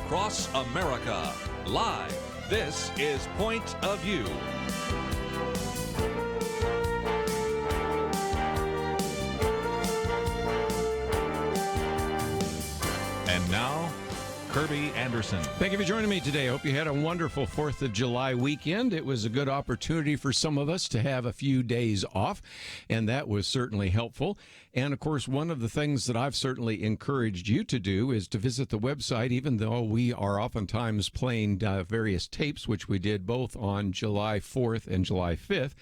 across America. Live, this is Point of View. And now, Kirby Anderson. Thank you for joining me today. I hope you had a wonderful 4th of July weekend. It was a good opportunity for some of us to have a few days off, and that was certainly helpful. And, of course, one of the things that I've certainly encouraged you to do is to visit the website, even though we are oftentimes playing various tapes, which we did both on July 4th and July 5th.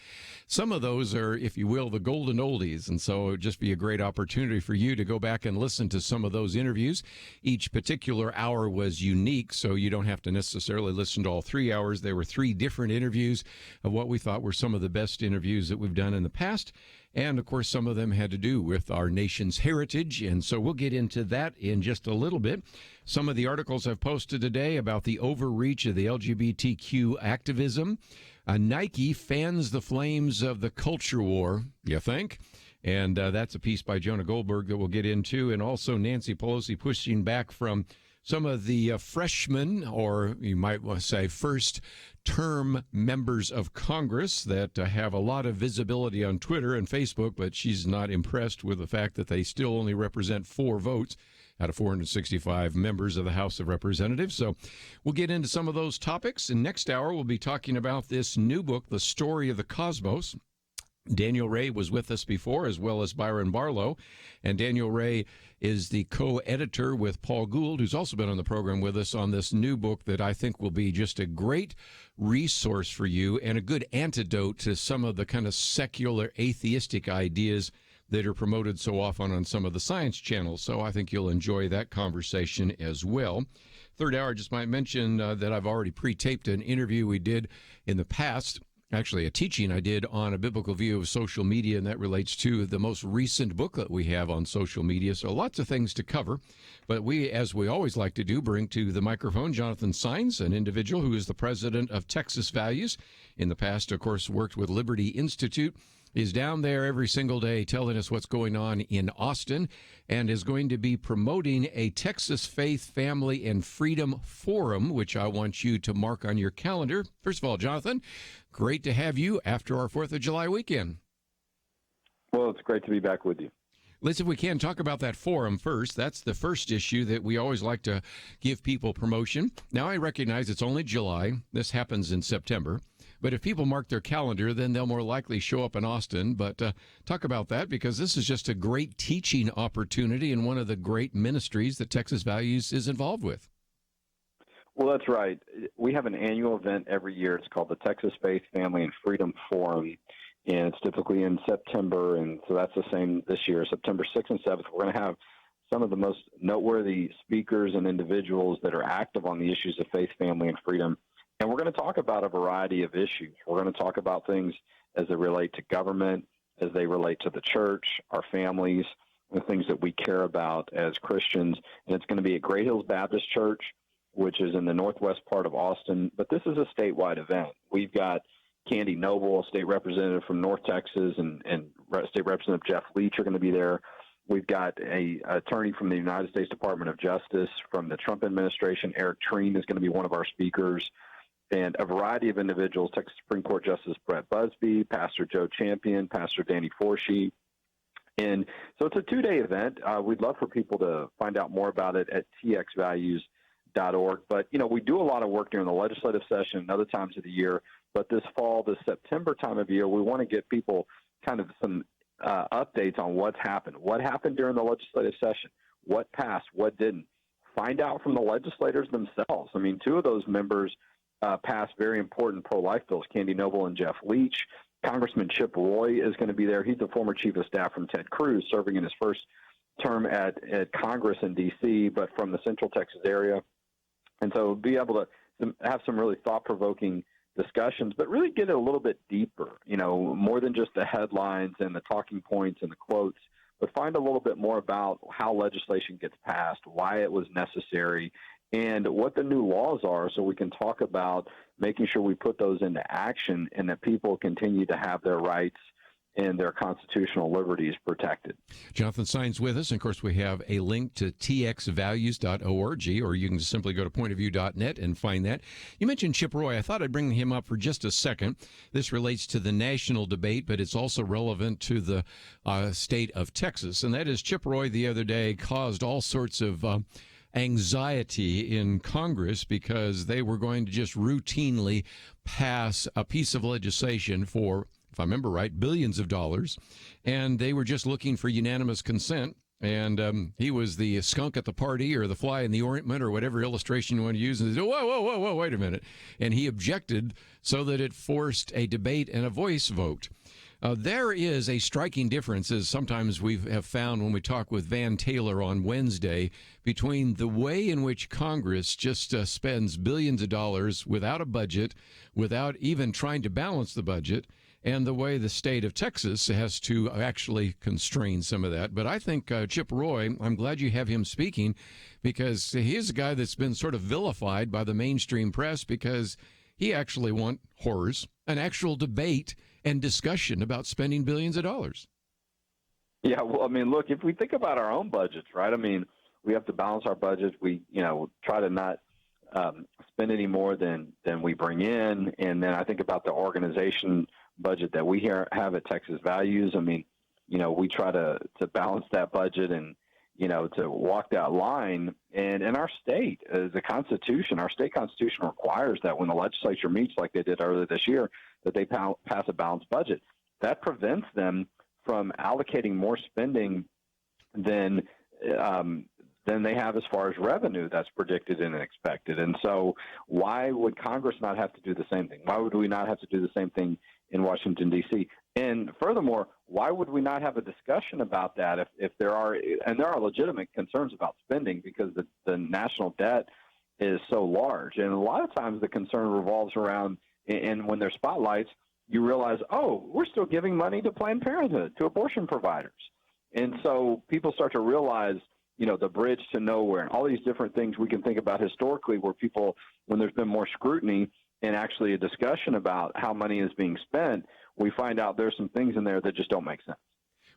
Some of those are, if you will, the golden oldies, and so it would just be a great opportunity for you to go back and listen to some of those interviews. Each particular hour was unique, so you don't have to necessarily listen to all 3 hours. There were 3 different interviews of what we thought were some of the best interviews that we've done in the past. And, of course, some of them had to do with our nation's heritage, and so we'll get into that in just a little bit. Some of the articles I've posted today about the overreach of the LGBTQ activism. Nike fans the flames of the culture war, you think? And that's a piece by Jonah Goldberg that we'll get into. And also Nancy Pelosi pushing back from some of the freshmen, or you might want to say first-term members of Congress that have a lot of visibility on Twitter and Facebook, but she's not impressed with the fact that they still only represent 4 votes out of 465 members of the House of Representatives. So we'll get into some of those topics. And next hour, we'll be talking about this new book, The Story of the Cosmos. Daniel Ray was with us before, as well as Byron Barlow. And Daniel Ray is the co-editor with Paul Gould, who's also been on the program with us on this new book that I think will be just a great resource for you and a good antidote to some of the kind of secular atheistic ideas that are promoted so often on some of the science channels. So I think you'll enjoy that conversation as well. Third hour, I just might mention that I've already pre-taped an interview we did in the past, actually a teaching I did on a biblical view of social media, and that relates to the most recent booklet we have on social media. So lots of things to cover. But we, as we always like to do, bring to the microphone Jonathan Saenz, an individual who is the president of Texas Values. In the past, of course, worked with Liberty Institute. Is down there every single day telling us what's going on in Austin, and is going to be promoting a Texas Faith, Family, and Freedom Forum, which I want you to mark on your calendar. First of all, Jonathan, great to have you after our 4th of July weekend. Well, it's great to be back with you. Let's, if we can, talk about that forum first. That's the first issue that we always like to give people promotion. Now, I recognize it's only July. This happens in September. But if people mark their calendar, then they'll more likely show up in Austin. But talk about that, because this is just a great teaching opportunity and one of the great ministries that Texas Values is involved with. Well, that's right. We have an annual event every year. It's called the Texas Faith, Family, and Freedom Forum, and it's typically in September. And so that's the same this year, September 6th and 7th. We're going to have some of the most noteworthy speakers and individuals that are active on the issues of faith, family, and freedom. And we're going to talk about a variety of issues. We're going to talk about things as they relate to government, as they relate to the church, our families, the things that we care about as Christians. And it's going to be at Great Hills Baptist Church, which is in the northwest part of Austin. But this is a statewide event. We've got Candy Noble, a state representative from North Texas, and State Representative Jeff Leach are going to be there. We've got an attorney from the United States Department of Justice from the Trump administration. Eric Treen is going to be one of our speakers. And a variety of individuals, Texas Supreme Court Justice Brett Busby, Pastor Joe Champion, Pastor Danny Forshee. And so it's a 2-day event. We'd love for people to find out more about it at txvalues.org. But, you know, we do a lot of work during the legislative session and other times of the year. But this fall, this September time of year, we want to get people kind of some updates on what's happened. What happened during the legislative session? What passed? What didn't? Find out from the legislators themselves. I mean, 2 of those members passed very important pro-life bills, Candy Noble and Jeff Leach. Congressman Chip Roy is going to be there. He's the former chief of staff from Ted Cruz, serving in his first term at Congress in D.C., but from the Central Texas area. And so be able to have some really thought-provoking discussions, but really get a little bit deeper, you know, more than just the headlines and the talking points and the quotes, but find a little bit more about how legislation gets passed, why it was necessary, and what the new laws are, so we can talk about making sure we put those into action and that people continue to have their rights and their constitutional liberties protected. Jonathan Stein's with us. And of course, we have a link to txvalues.org, or you can simply go to pointofview.net and find that. You mentioned Chip Roy. I thought I'd bring him up for just a second. This relates to the national debate, but it's also relevant to the state of Texas. And that is, Chip Roy the other day caused all sorts of anxiety in Congress because they were going to just routinely pass a piece of legislation for, if I remember right, billions of dollars, and they were just looking for unanimous consent. And he was the skunk at the party, or the fly in the ointment, or whatever illustration you want to use. And they said, whoa, wait a minute. And he objected so that it forced a debate and a voice vote. There is a striking difference, as sometimes we have found when we talk with Van Taylor on Wednesday, between the way in which Congress just spends billions of dollars without a budget, without even trying to balance the budget, and the way the state of Texas has to actually constrain some of that. But I think Chip Roy, I'm glad you have him speaking, because he's a guy that's been sort of vilified by the mainstream press because he actually wants an actual debate and discussion about spending billions of dollars. Yeah, well, I mean, look, if we think about our own budgets, right? I mean, we have to balance our budget. We, try to not spend any more than we bring in. And then I think about the organization budget that we have at Texas Values. I mean, we try to balance that budget and, to walk that line. And in our state, the Constitution, our state Constitution requires that when the legislature meets like they did earlier this year, that they pass a balanced budget. That prevents them from allocating more spending than they have as far as revenue that's predicted and expected. And so why would Congress not have to do the same thing? Why would we not have to do the same thing in Washington, D.C.? And furthermore, why would we not have a discussion about that if there are legitimate concerns about spending, because the national debt is so large. And a lot of times the concern revolves around, and when there's spotlights, you realize, we're still giving money to Planned Parenthood, to abortion providers. And so people start to realize, the bridge to nowhere and all these different things we can think about historically where people, when there's been more scrutiny and actually a discussion about how money is being spent, we find out there's some things in there that just don't make sense.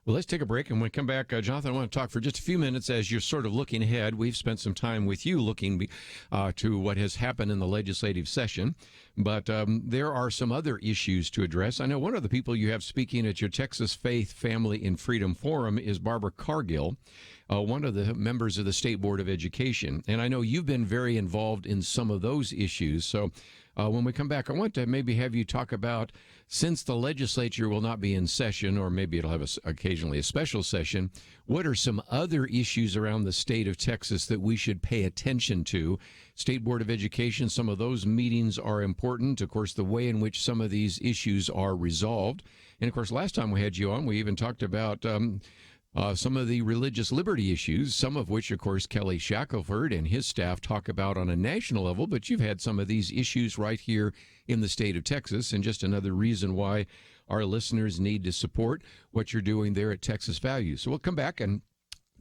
Well, let's take a break, and when we come back, Jonathan, I want to talk for just a few minutes as you're sort of looking ahead. We've spent some time with you looking to what has happened in the legislative session, but there are some other issues to address. I know one of the people you have speaking at your Texas Faith, Family, and Freedom Forum is Barbara Cargill, one of the members of the State Board of Education, and I know you've been very involved in some of those issues. So when we come back, I want to maybe have you talk about, since the legislature will not be in session, or maybe it'll have occasionally a special session, what are some other issues around the state of Texas that we should pay attention to? State Board of Education, some of those meetings are important. Of course, the way in which some of these issues are resolved. And of course, last time we had you on, we even talked about some of the religious liberty issues, some of which, of course, Kelly Shackelford and his staff talk about on a national level, but you've had some of these issues right here in the state of Texas, and just another reason why our listeners need to support what you're doing there at Texas Values. So we'll come back and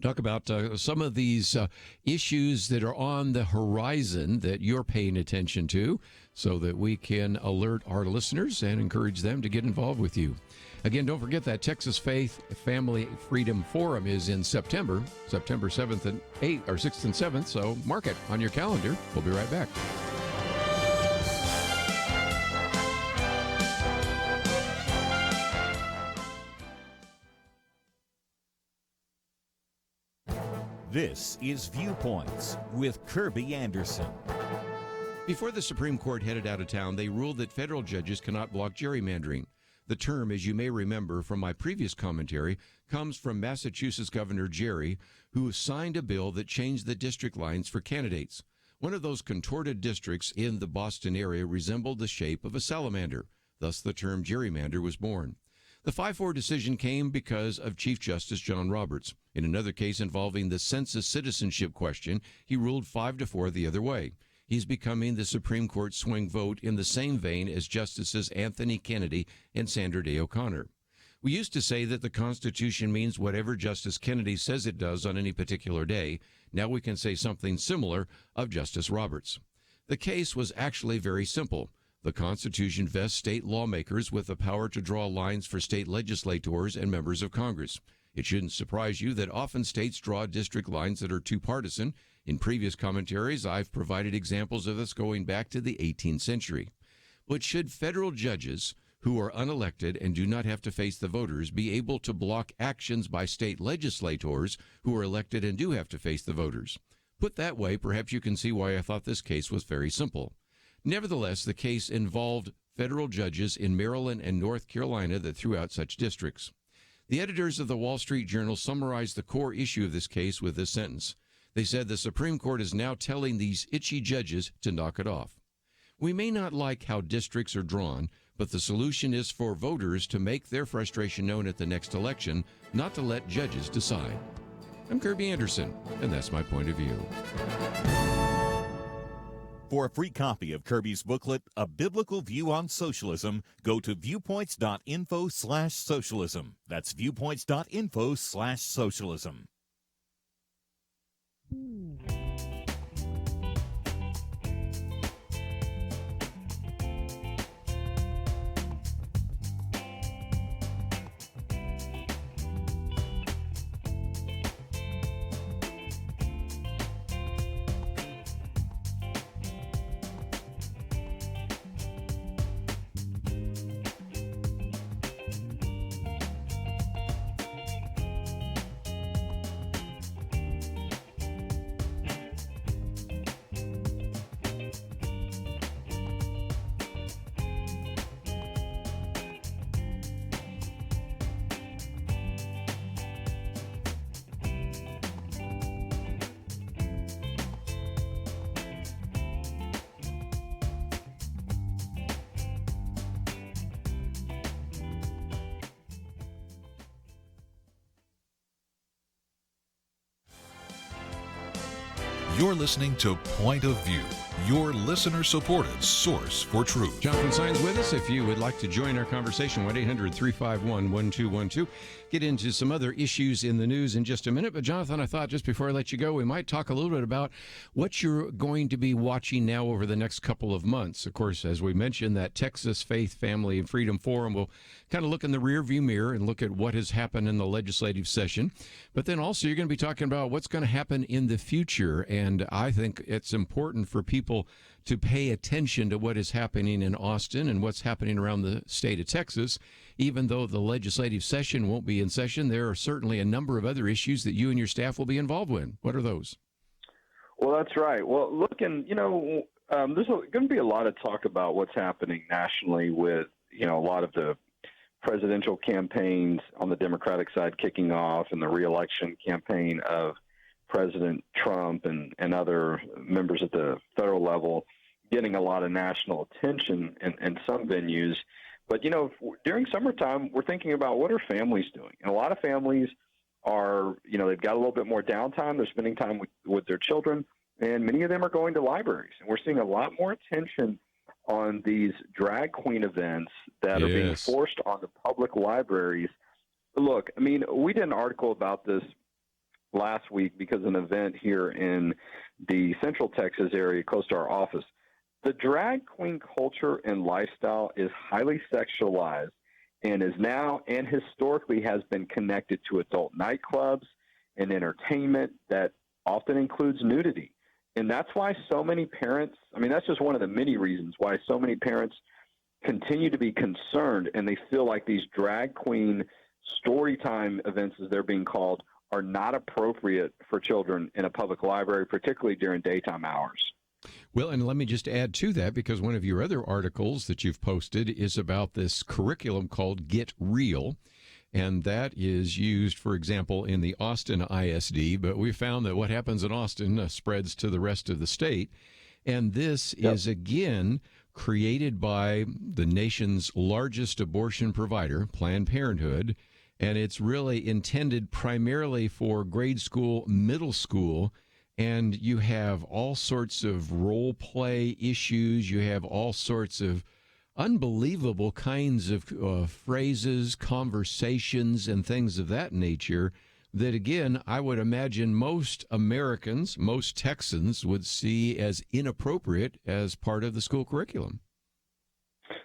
talk about some of these issues that are on the horizon that you're paying attention to, so that we can alert our listeners and encourage them to get involved with you. Again, don't forget that Texas Faith, Family, Freedom Forum is in September 7th and 8th, or 6th and 7th, so mark it on your calendar. We'll be right back. This is Viewpoints with Kirby Anderson. Before the Supreme Court headed out of town, they ruled that federal judges cannot block gerrymandering. The term, as you may remember from my previous commentary, comes from Massachusetts Governor Jerry, who signed a bill that changed the district lines for candidates. One of those contorted districts in the Boston area resembled the shape of a salamander. Thus, the term gerrymander was born. The 5-4 decision came because of Chief Justice John Roberts. In another case involving the census citizenship question, he ruled 5-4 the other way. He's becoming the Supreme Court swing vote in the same vein as Justices Anthony Kennedy and Sandra Day O'Connor. We used to say that the Constitution means whatever Justice Kennedy says it does on any particular day. Now we can say something similar of Justice Roberts. The case was actually very simple. The Constitution vests state lawmakers with the power to draw lines for state legislators and members of Congress. It shouldn't surprise you that often states draw district lines that are too partisan. In previous commentaries, I've provided examples of this going back to the 18th century. But should federal judges who are unelected and do not have to face the voters be able to block actions by state legislators who are elected and do have to face the voters? Put that way, perhaps you can see why I thought this case was very simple. Nevertheless, the case involved federal judges in Maryland and North Carolina that threw out such districts. The editors of the Wall Street Journal summarized the core issue of this case with this sentence. They said the Supreme Court is now telling these itchy judges to knock it off. We may not like how districts are drawn, but the solution is for voters to make their frustration known at the next election, not to let judges decide. I'm Kirby Anderson, and that's my point of view. For a free copy of Kirby's booklet, A Biblical View on Socialism, go to viewpoints.info/socialism. That's viewpoints.info/socialism. You're listening to Point of View, your listener-supported source for truth. Jonathan Saenz with us. If you would like to join our conversation, 1-800-351-1212. Get into some other issues in the news in just a minute. But, Jonathan, I thought just before I let you go, we might talk a little bit about what you're going to be watching now over the next couple of months. Of course, as we mentioned, that Texas Faith, Family, and Freedom Forum will kind of look in the rearview mirror and look at what has happened in the legislative session. But then also you're going to be talking about what's going to happen in the future. And I think it's important for people to pay attention to what is happening in Austin and what's happening around the state of Texas. Even though the legislative session won't be in session, there are certainly a number of other issues that you and your staff will be involved in. What are those? Well, that's right. Well, look, and, there's going to be a lot of talk about what's happening nationally with, a lot of the presidential campaigns on the Democratic side kicking off and the reelection campaign of President Trump and other members at the federal level getting a lot of national attention in some venues. But, during summertime, we're thinking about what are families doing? And a lot of families are, they've got a little bit more downtime. They're spending time with their children, and many of them are going to libraries. And we're seeing a lot more attention on these drag queen events that are being forced on the public libraries. Look, we did an article about this last week because of an event here in the Central Texas area close to our office. The drag queen culture and lifestyle is highly sexualized and is now and historically has been connected to adult nightclubs and entertainment that often includes nudity. And that's why so many parents, that's just one of the many reasons why so many parents continue to be concerned, and they feel like these drag queen story time events, as they're being called, are not appropriate for children in a public library, particularly during daytime hours. Well, and let me just add to that, because one of your other articles that you've posted is about this curriculum called Get Real, and that is used, for example, in the Austin ISD, but we found that what happens in Austin spreads to the rest of the state, and this is, again, created by the nation's largest abortion provider, Planned Parenthood, and it's really intended primarily for grade school, middle school, and you have all sorts of role play issues. You have all sorts of unbelievable kinds of phrases, conversations, and things of that nature that, again, I would imagine most Americans, most Texans would see as inappropriate as part of the school curriculum.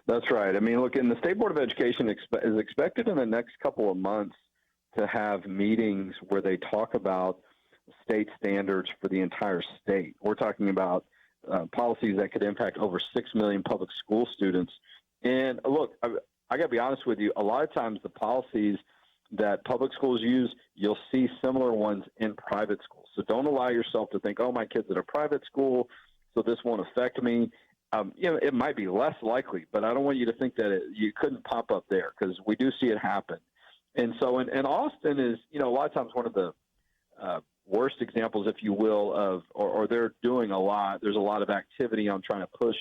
That's right. I mean, look, and the State Board of Education is expected in the next couple of months to have meetings where they talk about state standards for the entire state. We're talking about policies that could impact over 6 million public school students. And look, I got to be honest with you, a lot of times the policies that public schools use, you'll see similar ones in private schools. So don't allow yourself to think, oh, my kid's at a private school, so this won't affect me. It might be less likely, but I don't want you to think that you couldn't pop up there, because we do see it happen. And so, and Austin is, a lot of times one of the worst examples, if you will, of, or they're doing a lot. There's a lot of activity on trying to push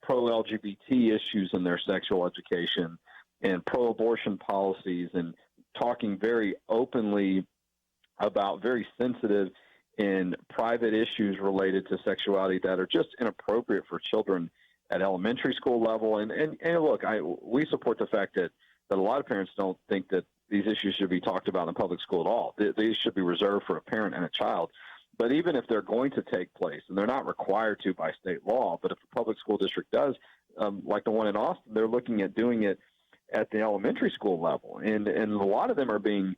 pro-LGBT issues in their sexual education and pro-abortion policies, and talking very openly about very sensitive and private issues related to sexuality that are just inappropriate for children at elementary school level. And look, we support the fact that a lot of parents don't think that these issues should be talked about in public school at all. These should be reserved for a parent and a child. But even if they're going to take place, and they're not required to by state law, but if a public school district does, like the one in Austin, they're looking at doing it at the elementary school level. And a lot of them are being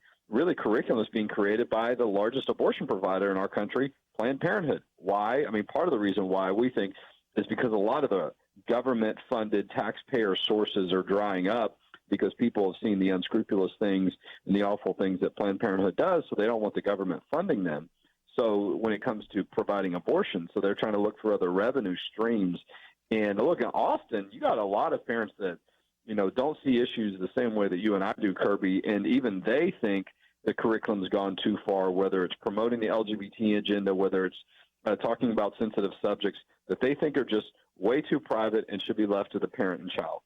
curriculum is being created by the largest abortion provider in our country, Planned Parenthood. Why? I mean, part of the reason why we think is because a lot of the government-funded taxpayer sources are drying up, because people have seen the unscrupulous things and the awful things that Planned Parenthood does, so they don't want the government funding them. So when it comes to providing abortion, so they're trying to look for other revenue streams. And look, in Austin, you got a lot of parents that, don't see issues the same way that you and I do, Kirby, and even they think the curriculum's gone too far, whether it's promoting the LGBT agenda, whether it's talking about sensitive subjects that they think are just way too private and should be left to the parent and child.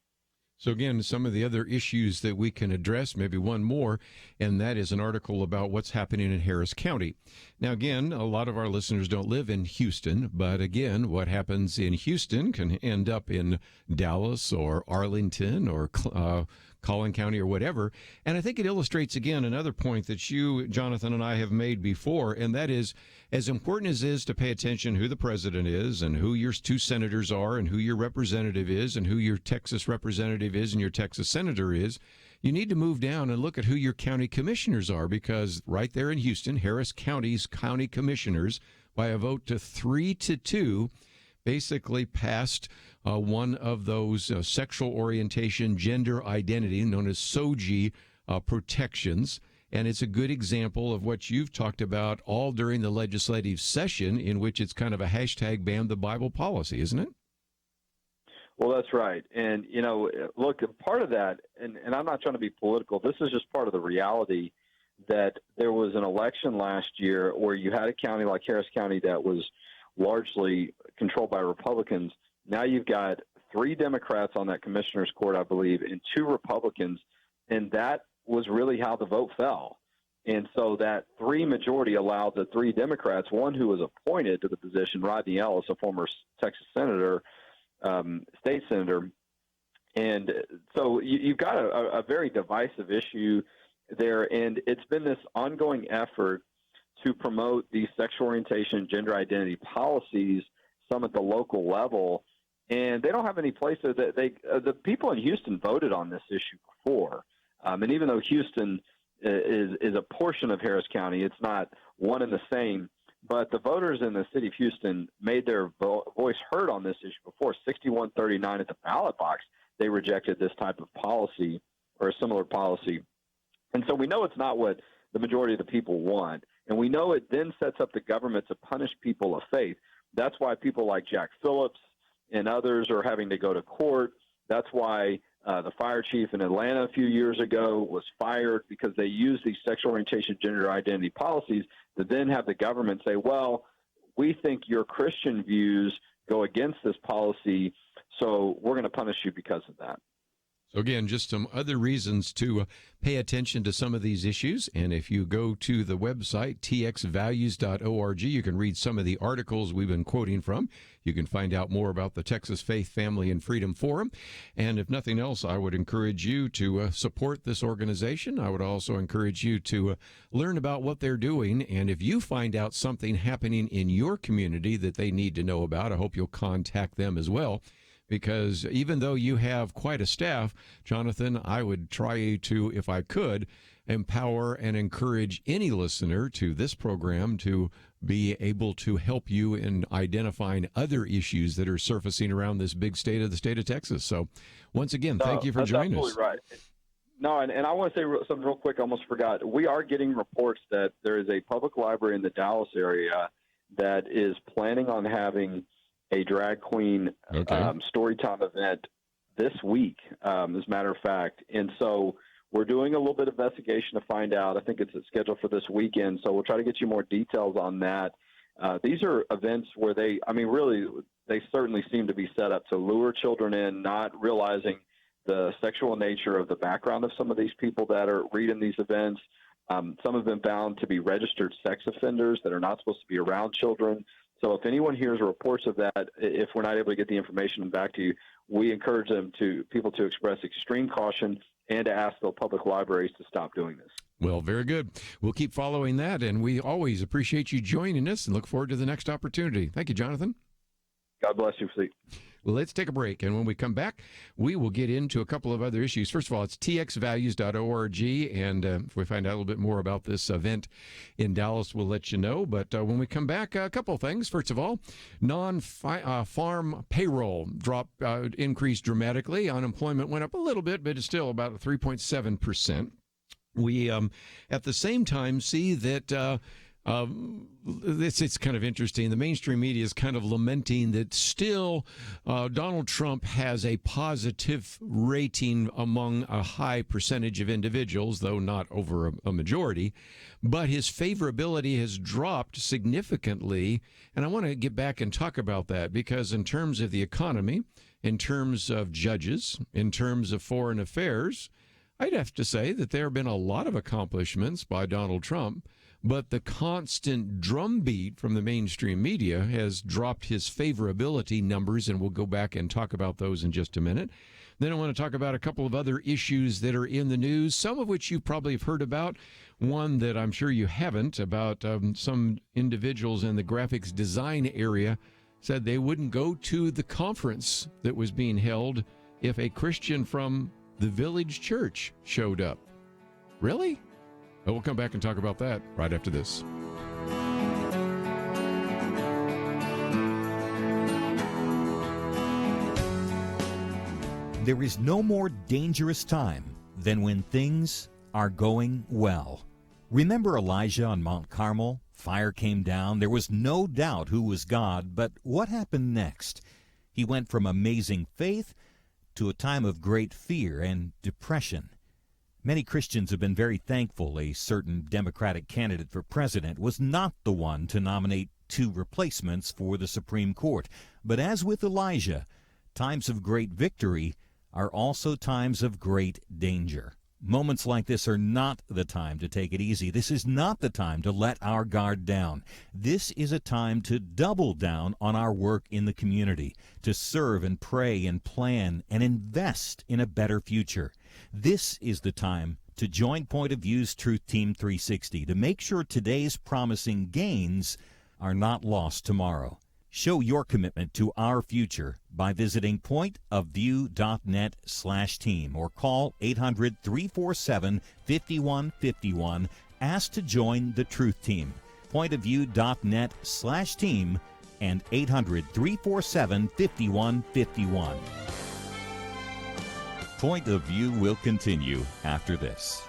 So again, some of the other issues that we can address, maybe one more, and that is an article about what's happening in Harris County. Now, again, a lot of our listeners don't live in Houston, but again, what happens in Houston can end up in Dallas or Arlington or Collin County or whatever. And I think it illustrates, again, another point that you, Jonathan, and I have made before, and that is, as important as it is to pay attention who the president is and who your two senators are and who your representative is and who your Texas representative is and your Texas senator is, you need to move down and look at who your county commissioners are, because right there in Houston, Harris County's county commissioners, by a vote to 3-2, basically passed one of those sexual orientation, gender identity, known as SOGI protections. And it's a good example of what you've talked about all during the legislative session, in which it's kind of a hashtag ban the Bible policy, isn't it? Well, that's right. And, look, part of that, and I'm not trying to be political, this is just part of the reality that there was an election last year where you had a county like Harris County that was largely controlled by Republicans. Now you've got 3 Democrats on that commissioner's court, I believe, and 2 Republicans, and that was really how the vote fell. And so that 3 majority allowed the 3 Democrats, one who was appointed to the position, Rodney Ellis, a former Texas senator, state senator. And so you've got a very divisive issue there, and it's been this ongoing effort to promote these sexual orientation, gender identity policies, some at the local level, and they don't have any place that the people in Houston voted on this issue before. And even though Houston is a portion of Harris County, it's not one and the same. But the voters in the city of Houston made their voice heard on this issue before. 61-39 at the ballot box, they rejected this type of policy or a similar policy. And so we know it's not what the majority of the people want. And we know it then sets up the government to punish people of faith. That's why people like Jack Phillips and others are having to go to court. That's why the fire chief in Atlanta a few years ago was fired, because they used these sexual orientation, gender identity policies to then have the government say, well, we think your Christian views go against this policy, so we're going to punish you because of that. So again, just some other reasons to pay attention to some of these issues. And if you go to the website, txvalues.org, you can read some of the articles we've been quoting from. You can find out more about the Texas Faith, Family, and Freedom Forum. And if nothing else, I would encourage you to support this organization. I would also encourage you to learn about what they're doing. And if you find out something happening in your community that they need to know about, I hope you'll contact them as well, because even though you have quite a staff, Jonathan, I would try to, if I could, empower and encourage any listener to this program to be able to help you in identifying other issues that are surfacing around this big state of the state of Texas. So once again, thank you for joining us. That's absolutely right. No, and I want to say something real quick. I almost forgot. We are getting reports that there is a public library in the Dallas area that is planning on having a drag queen story time event this week, as a matter of fact. And so we're doing a little bit of investigation to find out. I think it's scheduled for this weekend, so we'll try to get you more details on that. These are events where they certainly seem to be set up to lure children in, not realizing the sexual nature of the background of some of these people that are reading these events. Some have been found to be registered sex offenders that are not supposed to be around children. So if anyone hears reports of that, if we're not able to get the information back to you, we encourage people to express extreme caution and to ask the public libraries to stop doing this. Well, very good. We'll keep following that, and we always appreciate you joining us and look forward to the next opportunity. Thank you, Jonathan. God bless you, Fleet. Well, let's take a break, and when we come back, we will get into a couple of other issues. First of all, it's txvalues.org, and if we find out a little bit more about this event in Dallas, we'll let you know. But when we come back, a couple of things. First of all, non-farm payroll increased dramatically. Unemployment went up a little bit, but it's still about 3.7%. We, at the same time, see that it's kind of interesting. The mainstream media is kind of lamenting that still Donald Trump has a positive rating among a high percentage of individuals, though not over a majority. But his favorability has dropped significantly. And I want to get back and talk about that because in terms of the economy, in terms of judges, in terms of foreign affairs, I'd have to say that there have been a lot of accomplishments by Donald Trump. But the constant drumbeat from the mainstream media has dropped his favorability numbers, and we'll go back and talk about those in just a minute. Then I want to talk about a couple of other issues that are in the news, some of which you probably have heard about. One that I'm sure you haven't, about some individuals in the graphics design area said they wouldn't go to the conference that was being held if a Christian from the village church showed up. Really? But we'll come back and talk about that right after this. There is no more dangerous time than when things are going well. Remember Elijah on Mount Carmel? Fire came down. There was no doubt who was God, but what happened next? He went from amazing faith to a time of great fear and depression. Many Christians have been very thankful a certain Democratic candidate for president was not the one to nominate two replacements for the Supreme Court. But as with Elijah, times of great victory are also times of great danger. Moments like this are not the time to take it easy. This is not the time to let our guard down. This is a time to double down on our work in the community, to serve and pray and plan and invest in a better future. This is the time to join Point of View's Truth Team 360 to make sure today's promising gains are not lost tomorrow. Show your commitment to our future by visiting pointofview.net/team or call 800-347-5151. Ask to join the Truth Team. Pointofview.net/team and 800-347-5151. Point of View will continue after this.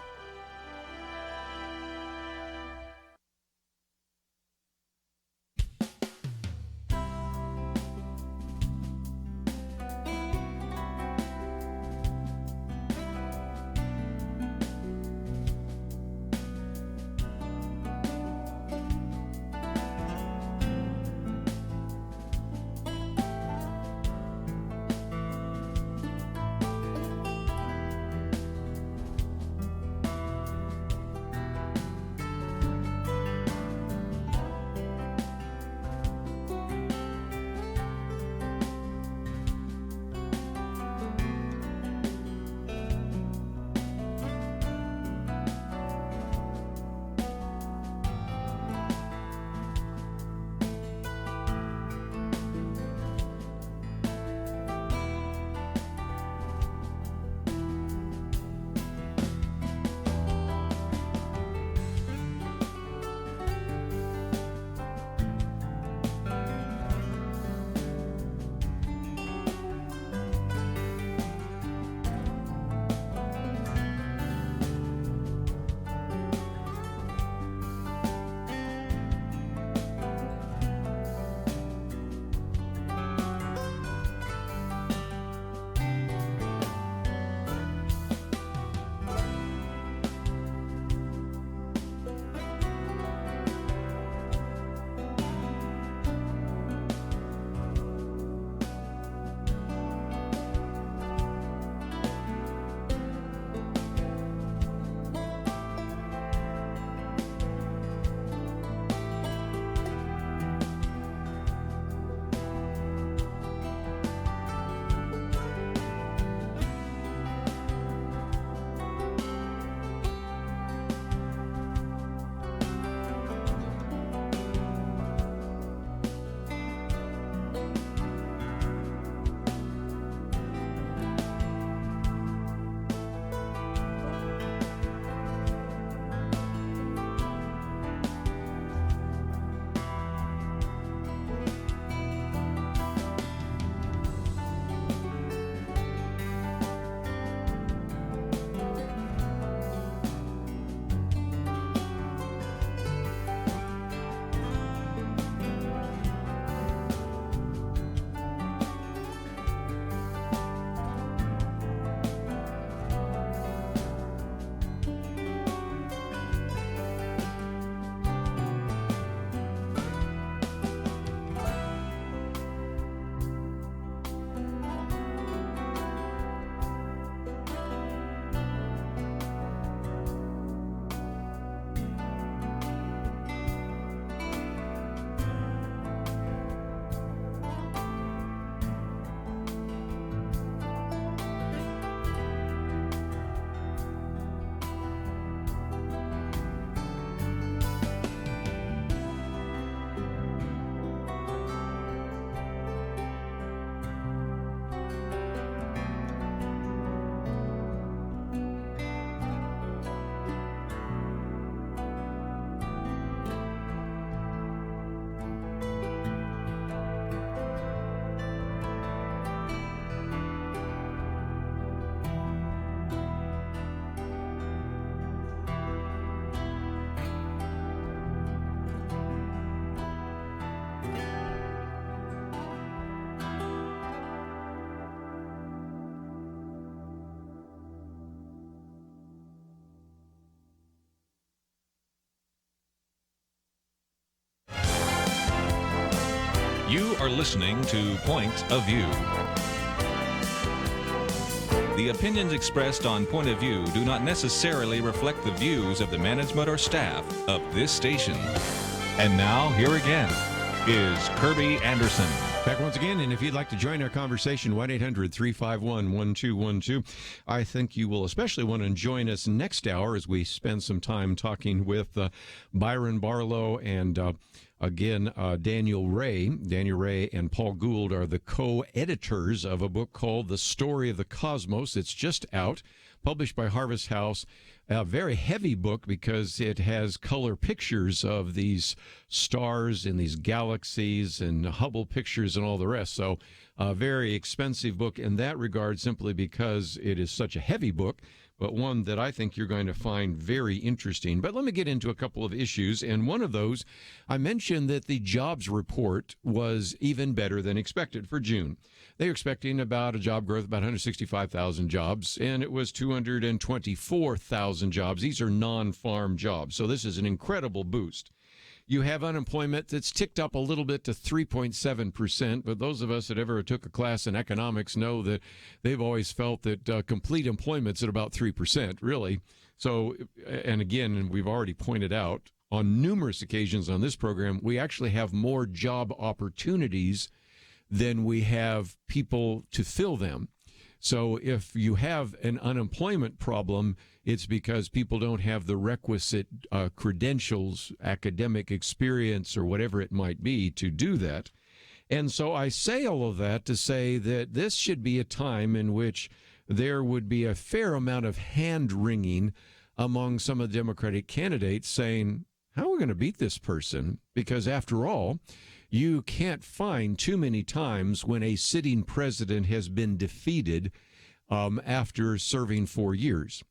You are listening to Point of View. The opinions expressed on Point of View do not necessarily reflect the views of the management or staff of this station. And now, here again is Kirby Anderson. Back once again, and if you'd like to join our conversation, 1-800-351-1212. I think you will especially want to join us next hour as we spend some time talking with Byron Barlow and Daniel Ray. Daniel Ray and Paul Gould are the co-editors of a book called The Story of the Cosmos. It's just out, published by Harvest House. A very heavy book because it has color pictures of these stars and these galaxies and Hubble pictures and all the rest. So a very expensive book in that regard, simply because it is such a heavy book, but one that I think you're going to find very interesting. But let me get into a couple of issues. And one of those, I mentioned that the jobs report was even better than expected for June. They were expecting about a job growth, about 165,000 jobs, and it was 224,000 jobs. These are non-farm jobs, so this is an incredible boost. You have unemployment that's ticked up a little bit to 3.7%, but those of us that ever took a class in economics know that they've always felt that complete employment's at about 3%, really. So, and again, we've already pointed out on numerous occasions on this program, we actually have more job opportunities than we have people to fill them. So if you have an unemployment problem, it's because people don't have the requisite credentials, academic experience, or whatever it might be to do that. And so I say all of that to say that this should be a time in which there would be a fair amount of hand-wringing among some of the Democratic candidates saying, how are we going to beat this person? Because after all, you can't find too many times when a sitting president has been defeated after serving 4 years.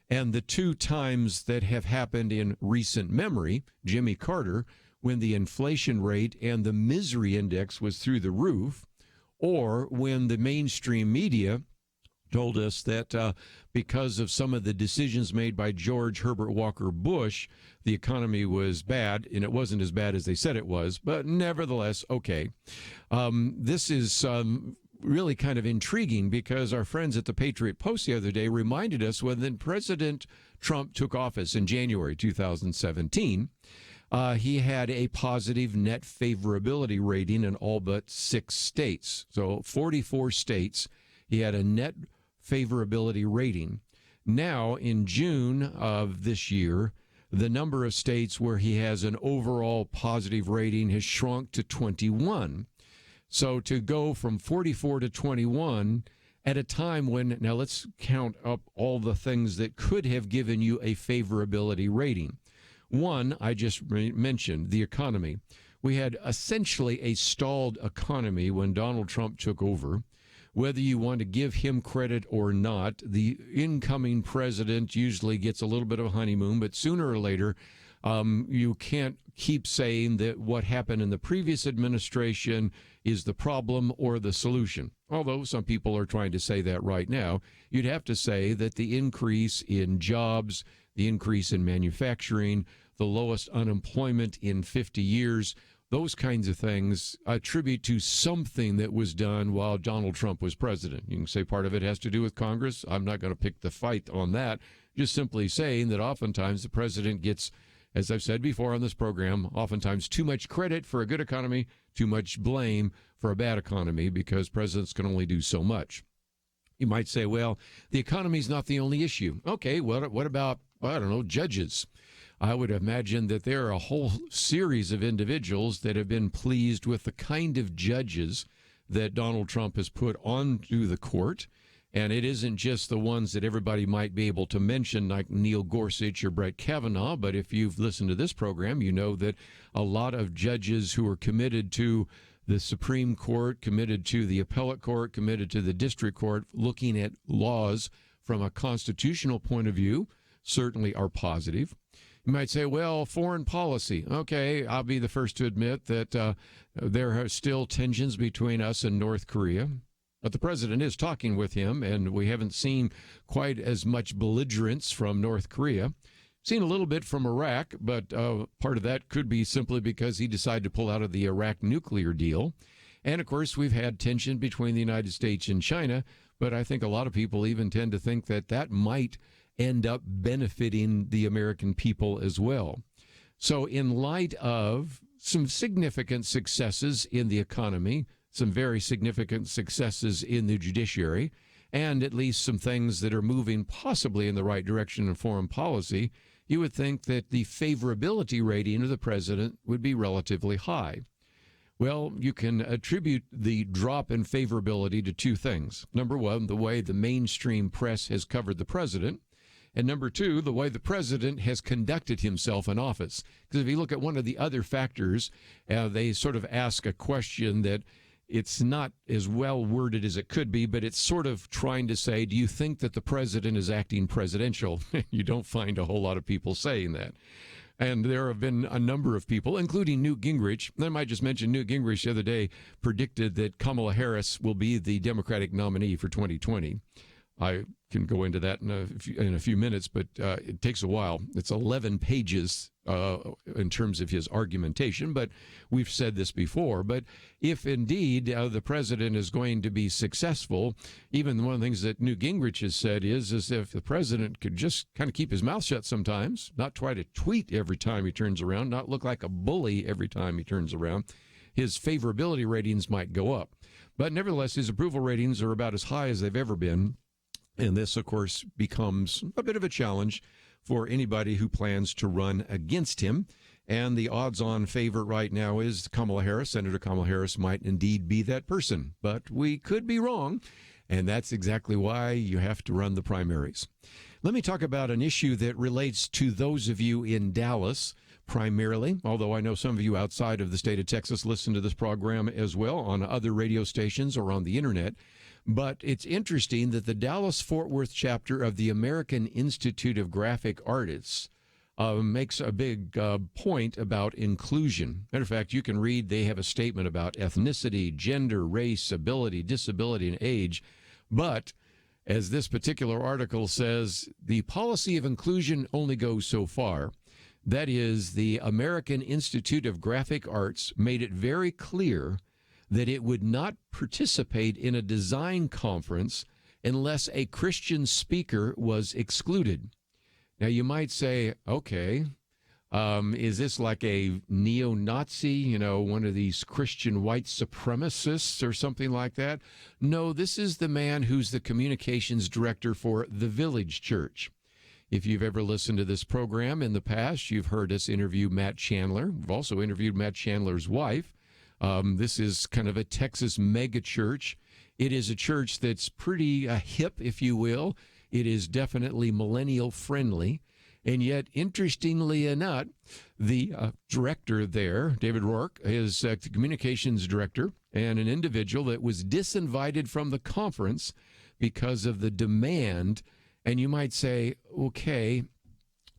And the two times that have happened in recent memory, Jimmy Carter, when the inflation rate and the misery index was through the roof, or when the mainstream media told us that because of some of the decisions made by George Herbert Walker Bush, the economy was bad, and it wasn't as bad as they said it was, but nevertheless, okay. This is really kind of intriguing because our friends at the Patriot Post the other day reminded us when then President Trump took office in January 2017, he had a positive net favorability rating in all but 6 states. So 44 states, he had a net favorability rating. Now, in June of this year, the number of states where he has an overall positive rating has shrunk to 21. So to go from 44 to 21 at a time when, now let's count up all the things that could have given you a favorability rating. One, I just mentioned, the economy. We had essentially a stalled economy when Donald Trump took over. Whether you want to give him credit or not, the incoming president usually gets a little bit of a honeymoon, but sooner or later, you can't keep saying that what happened in the previous administration is the problem or the solution. Although some people are trying to say that right now, you'd have to say that the increase in jobs, the increase in manufacturing, the lowest unemployment in 50 years, those kinds of things attribute to something that was done while Donald Trump was president. You can say part of it has to do with Congress. I'm not going to pick the fight on that. Just simply saying that oftentimes the president gets, as I've said before on this program, oftentimes too much credit for a good economy, too much blame for a bad economy, because presidents can only do so much. You might say, well, the economy is not the only issue. Okay, well, what about, I don't know, judges? I would imagine that there are a whole series of individuals that have been pleased with the kind of judges that Donald Trump has put onto the court. And it isn't just the ones that everybody might be able to mention, like Neil Gorsuch or Brett Kavanaugh. But if you've listened to this program, you know that a lot of judges who are committed to the Supreme Court, committed to the appellate court, committed to the district court, looking at laws from a constitutional point of view, certainly are positive. You might say, well, foreign policy. Okay, I'll be the first to admit that there are still tensions between us and North Korea. But the president is talking with him, and we haven't seen quite as much belligerence from North Korea. Seen a little bit from Iraq, but part of that could be simply because he decided to pull out of the Iraq nuclear deal. And, of course, we've had tension between the United States and China, but I think a lot of people even tend to think that that might end up benefiting the American people as well. So in light of some significant successes in the economy, some very significant successes in the judiciary, and at least some things that are moving possibly in the right direction in foreign policy, you would think that the favorability rating of the president would be relatively high. Well, you can attribute the drop in favorability to two things. Number one, the way the mainstream press has covered the president. And number two, the way the president has conducted himself in office. Because if you look at one of the other factors, they sort of ask a question that it's not as well worded as it could be, but it's sort of trying to say, do you think that the president is acting presidential? You don't find a whole lot of people saying that. And there have been a number of people, including Newt Gingrich. I might just mention Newt Gingrich the other day predicted that Kamala Harris will be the Democratic nominee for 2020. I can go into that in a few minutes, but it takes a while. It's 11 pages in terms of his argumentation, but we've said this before. But if indeed the president is going to be successful, even one of the things that Newt Gingrich has said is if the president could just kind of keep his mouth shut sometimes, not try to tweet every time he turns around, not look like a bully every time he turns around, his favorability ratings might go up. But nevertheless, his approval ratings are about as high as they've ever been. And this, of course, becomes a bit of a challenge for anybody who plans to run against him. And the odds-on favorite right now is Kamala Harris. Senator Kamala Harris might indeed be that person. But we could be wrong, and that's exactly why you have to run the primaries. Let me talk about an issue that relates to those of you in Dallas primarily, although I know some of you outside of the state of Texas listen to this program as well on other radio stations or on the internet. But it's interesting that the Dallas-Fort Worth chapter of the American Institute of Graphic Artists makes a big point about inclusion. Matter of fact, you can read, they have a statement about ethnicity, gender, race, ability, disability, and age. But as this particular article says, the policy of inclusion only goes so far. That is, the American Institute of Graphic Arts made it very clear that it would not participate in a design conference unless a Christian speaker was excluded. Now, you might say, okay, is this like a neo-Nazi, one of these Christian white supremacists or something like that? No, this is the man who's the communications director for the Village Church. If you've ever listened to this program in the past, you've heard us interview Matt Chandler. We've also interviewed Matt Chandler's wife. This is kind of a Texas mega church. It is a church that's pretty hip, if you will. It is definitely millennial friendly. And yet, interestingly enough, the director there, David Rourke, is the communications director and an individual that was disinvited from the conference because of the demand. And you might say, okay,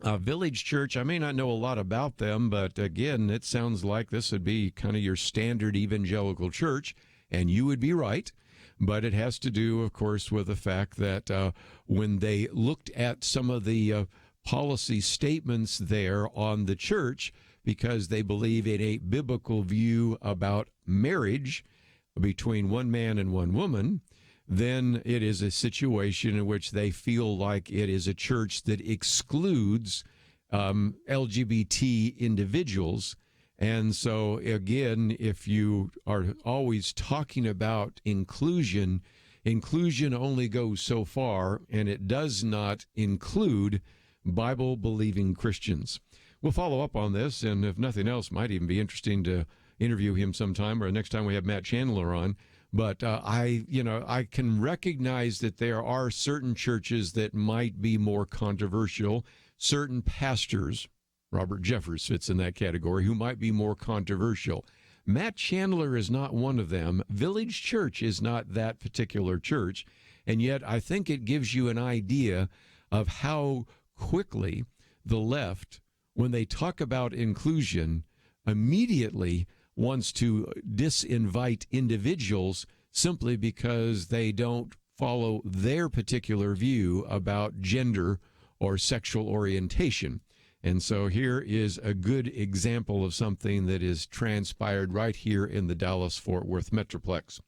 Village Church, I may not know a lot about them, but again, it sounds like this would be kind of your standard evangelical church, and you would be right. But it has to do, of course, with the fact that when they looked at some of the policy statements there on the church, because they believe in a biblical view about marriage between one man and one woman, then it is a situation in which they feel like it is a church that excludes LGBT individuals. And so, again, if you are always talking about inclusion, inclusion only goes so far, and it does not include Bible-believing Christians. We'll follow up on this, and if nothing else, might even be interesting to interview him sometime or next time we have Matt Chandler on. But I can recognize that there are certain churches that might be more controversial, certain pastors, Robert Jeffers fits in that category, who might be more controversial. Matt Chandler is not one of them. Village Church is not that particular church. And yet I think it gives you an idea of how quickly the left, when they talk about inclusion, immediately wants to disinvite individuals simply because they don't follow their particular view about gender or sexual orientation. And so here is a good example of something that is transpired right here in the Dallas-Fort Worth Metroplex.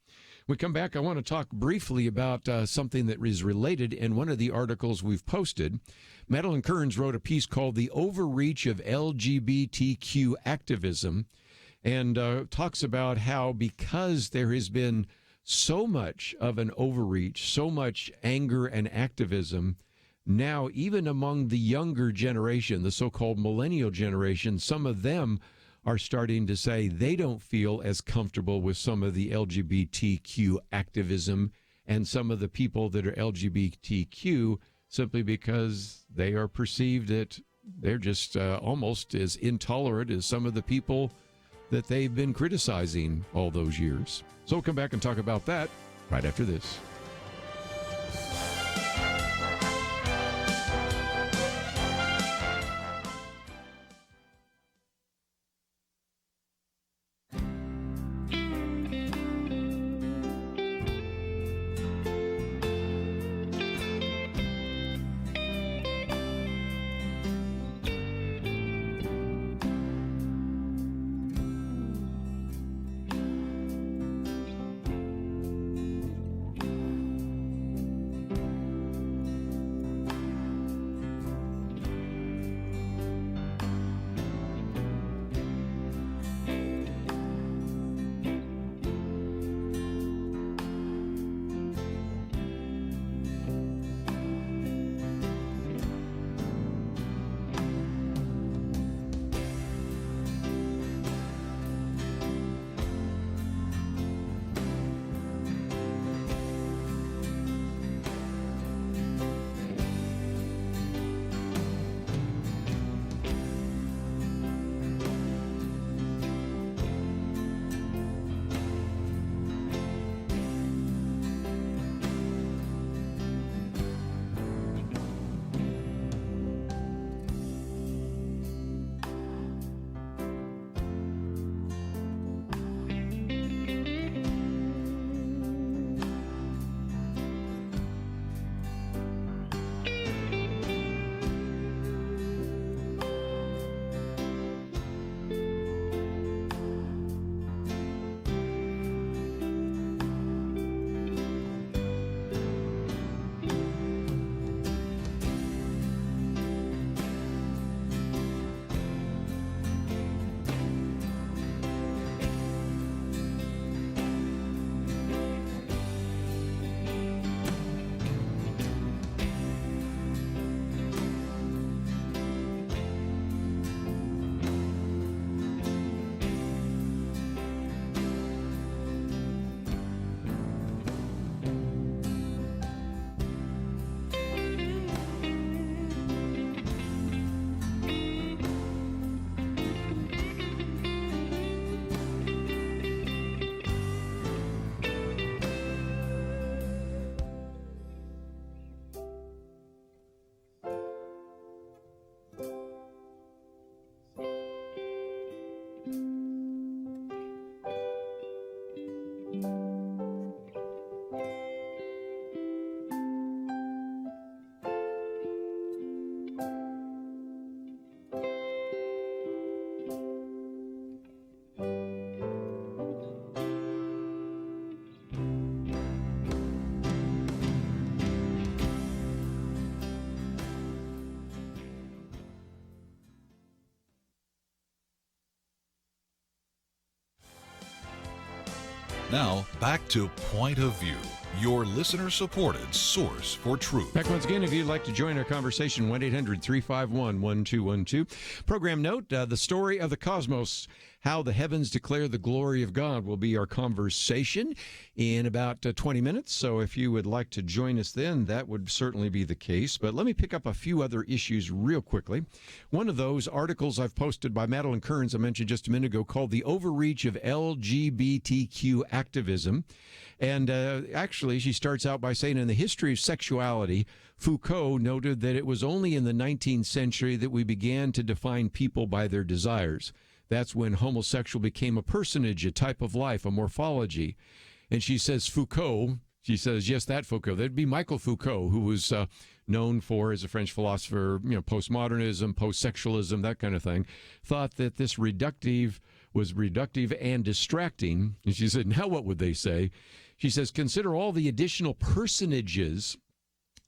When we come back, I want to talk briefly about something that is related in one of the articles we've posted. Madeline Kearns wrote a piece called The Overreach of LGBTQ Activism, and talks about how because there has been so much of an overreach, so much anger and activism, now even among the younger generation, the so-called millennial generation, some of them are starting to say they don't feel as comfortable with some of the LGBTQ activism and some of the people that are LGBTQ simply because they are perceived that they're just almost as intolerant as some of the people that they've been criticizing all those years. So we'll come back and talk about that right after this. Now, back to Point of View, your listener-supported source for truth. Back once again, if you'd like to join our conversation, 1-800-351-1212. Program note, the story of the cosmos, how the heavens declare the glory of God, will be our conversation in about 20 minutes. So if you would like to join us then, that would certainly be the case. But let me pick up a few other issues real quickly. One of those articles I've posted by Madeline Kearns, I mentioned just a minute ago, called The Overreach of LGBTQ Activism. And actually, she starts out by saying, in the history of sexuality, Foucault noted that it was only in the 19th century that we began to define people by their desires. That's when homosexual became a personage, a type of life, a morphology. And she says Foucault, She says, yes, that Foucault. That'd be Michael Foucault, who was known for, as a French philosopher, postmodernism, post-sexualism, that kind of thing, thought that this reductive was reductive and distracting. And she said, now what would they say? She says, consider all the additional personages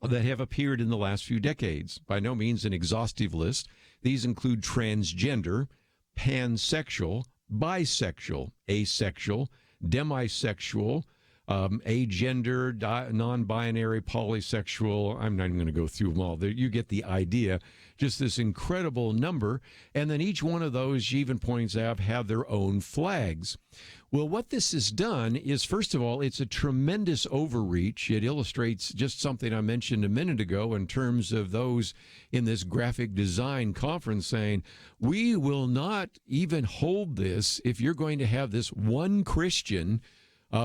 that have appeared in the last few decades. By no means an exhaustive list. These include transgender, pansexual, bisexual, asexual, demisexual, agender, non-binary, polysexual. I'm not even going to go through them all. You get the idea. Just this incredible number. And then each one of those, she even points out, have their own flags. Well, what this has done is, first of all, it's a tremendous overreach. It illustrates just something I mentioned a minute ago in terms of those in this graphic design conference saying, we will not even hold this if you're going to have this one Christian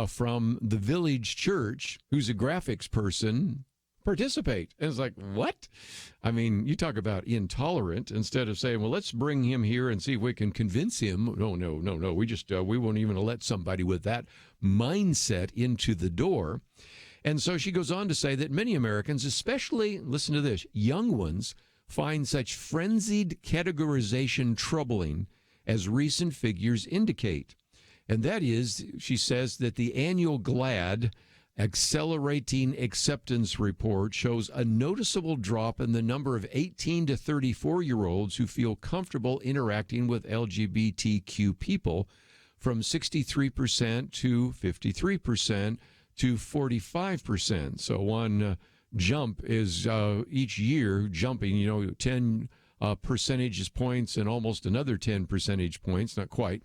from the village church who's a graphics person participate. And it's like, what? I mean, you talk about intolerant instead of saying, well, let's bring him here and see if we can convince him. No. We won't even let somebody with that mindset into the door. And so she goes on to say that many Americans, especially, listen to this, young ones, find such frenzied categorization troubling, as recent figures indicate. And that is, she says, that the annual GLAAD Accelerating Acceptance Report shows a noticeable drop in the number of 18 to 34-year-olds who feel comfortable interacting with LGBTQ people, from 63% to 53% to 45%. So one jump is each year jumping, 10 percentage points and almost another 10 percentage points, not quite.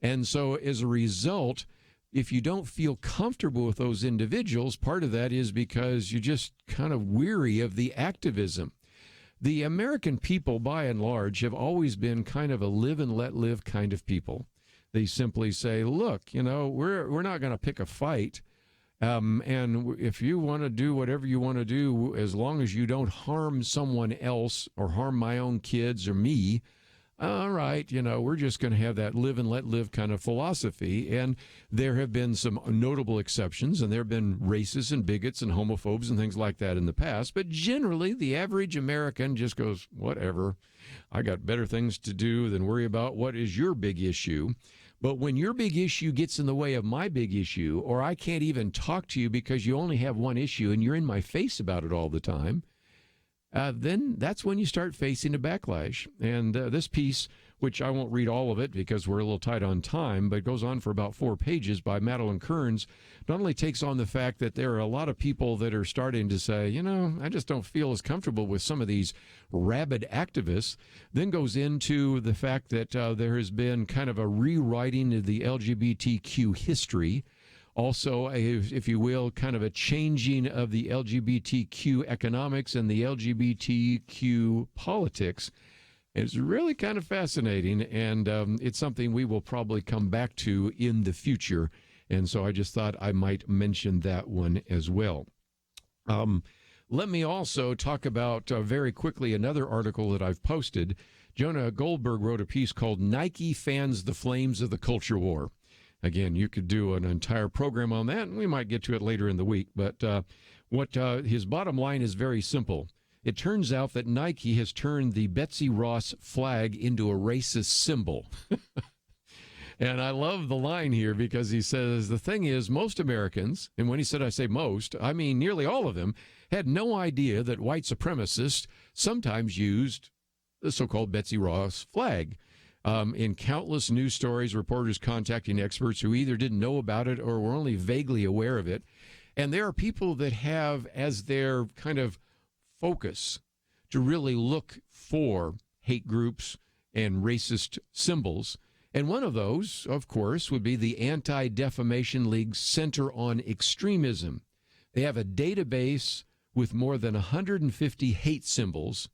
And so as a result, if you don't feel comfortable with those individuals, part of that is because you're just kind of weary of the activism. The American people, by and large, have always been kind of a live and let live kind of people. They simply say, look, we're not going to pick a fight. And if you want to do whatever you want to do, as long as you don't harm someone else or harm my own kids or me, all right, we're just going to have that live and let live kind of philosophy. And there have been some notable exceptions, and there have been racists and bigots and homophobes and things like that in the past. But generally, the average American just goes, whatever, I got better things to do than worry about what is your big issue. But when your big issue gets in the way of my big issue, or I can't even talk to you because you only have one issue and you're in my face about it all the time, then that's when you start facing a backlash. And this piece, which I won't read all of it because we're a little tight on time, but goes on for about 4 pages, by Madeline Kearns, not only takes on the fact that there are a lot of people that are starting to say, I just don't feel as comfortable with some of these rabid activists, then goes into the fact that there has been kind of a rewriting of the LGBTQ history. Also, if you will, kind of a changing of the LGBTQ economics and the LGBTQ politics. It's really kind of fascinating, and it's something we will probably come back to in the future. And so I just thought I might mention that one as well. Let me also talk about very quickly another article that I've posted. Jonah Goldberg wrote a piece called Nike Fans the Flames of the Culture War. Again, you could do an entire program on that, and we might get to it later in the week. But his bottom line is very simple. It turns out that Nike has turned the Betsy Ross flag into a racist symbol. And I love the line here because he says, the thing is, most Americans, and when he said I say most, I mean nearly all of them, had no idea that white supremacists sometimes used the so-called Betsy Ross flag. In countless news stories, reporters contacting experts who either didn't know about it or were only vaguely aware of it. And there are people that have as their kind of focus to really look for hate groups and racist symbols. And one of those, of course, would be the Anti-Defamation League's Center on Extremism. They have a database with more than 150 hate symbols.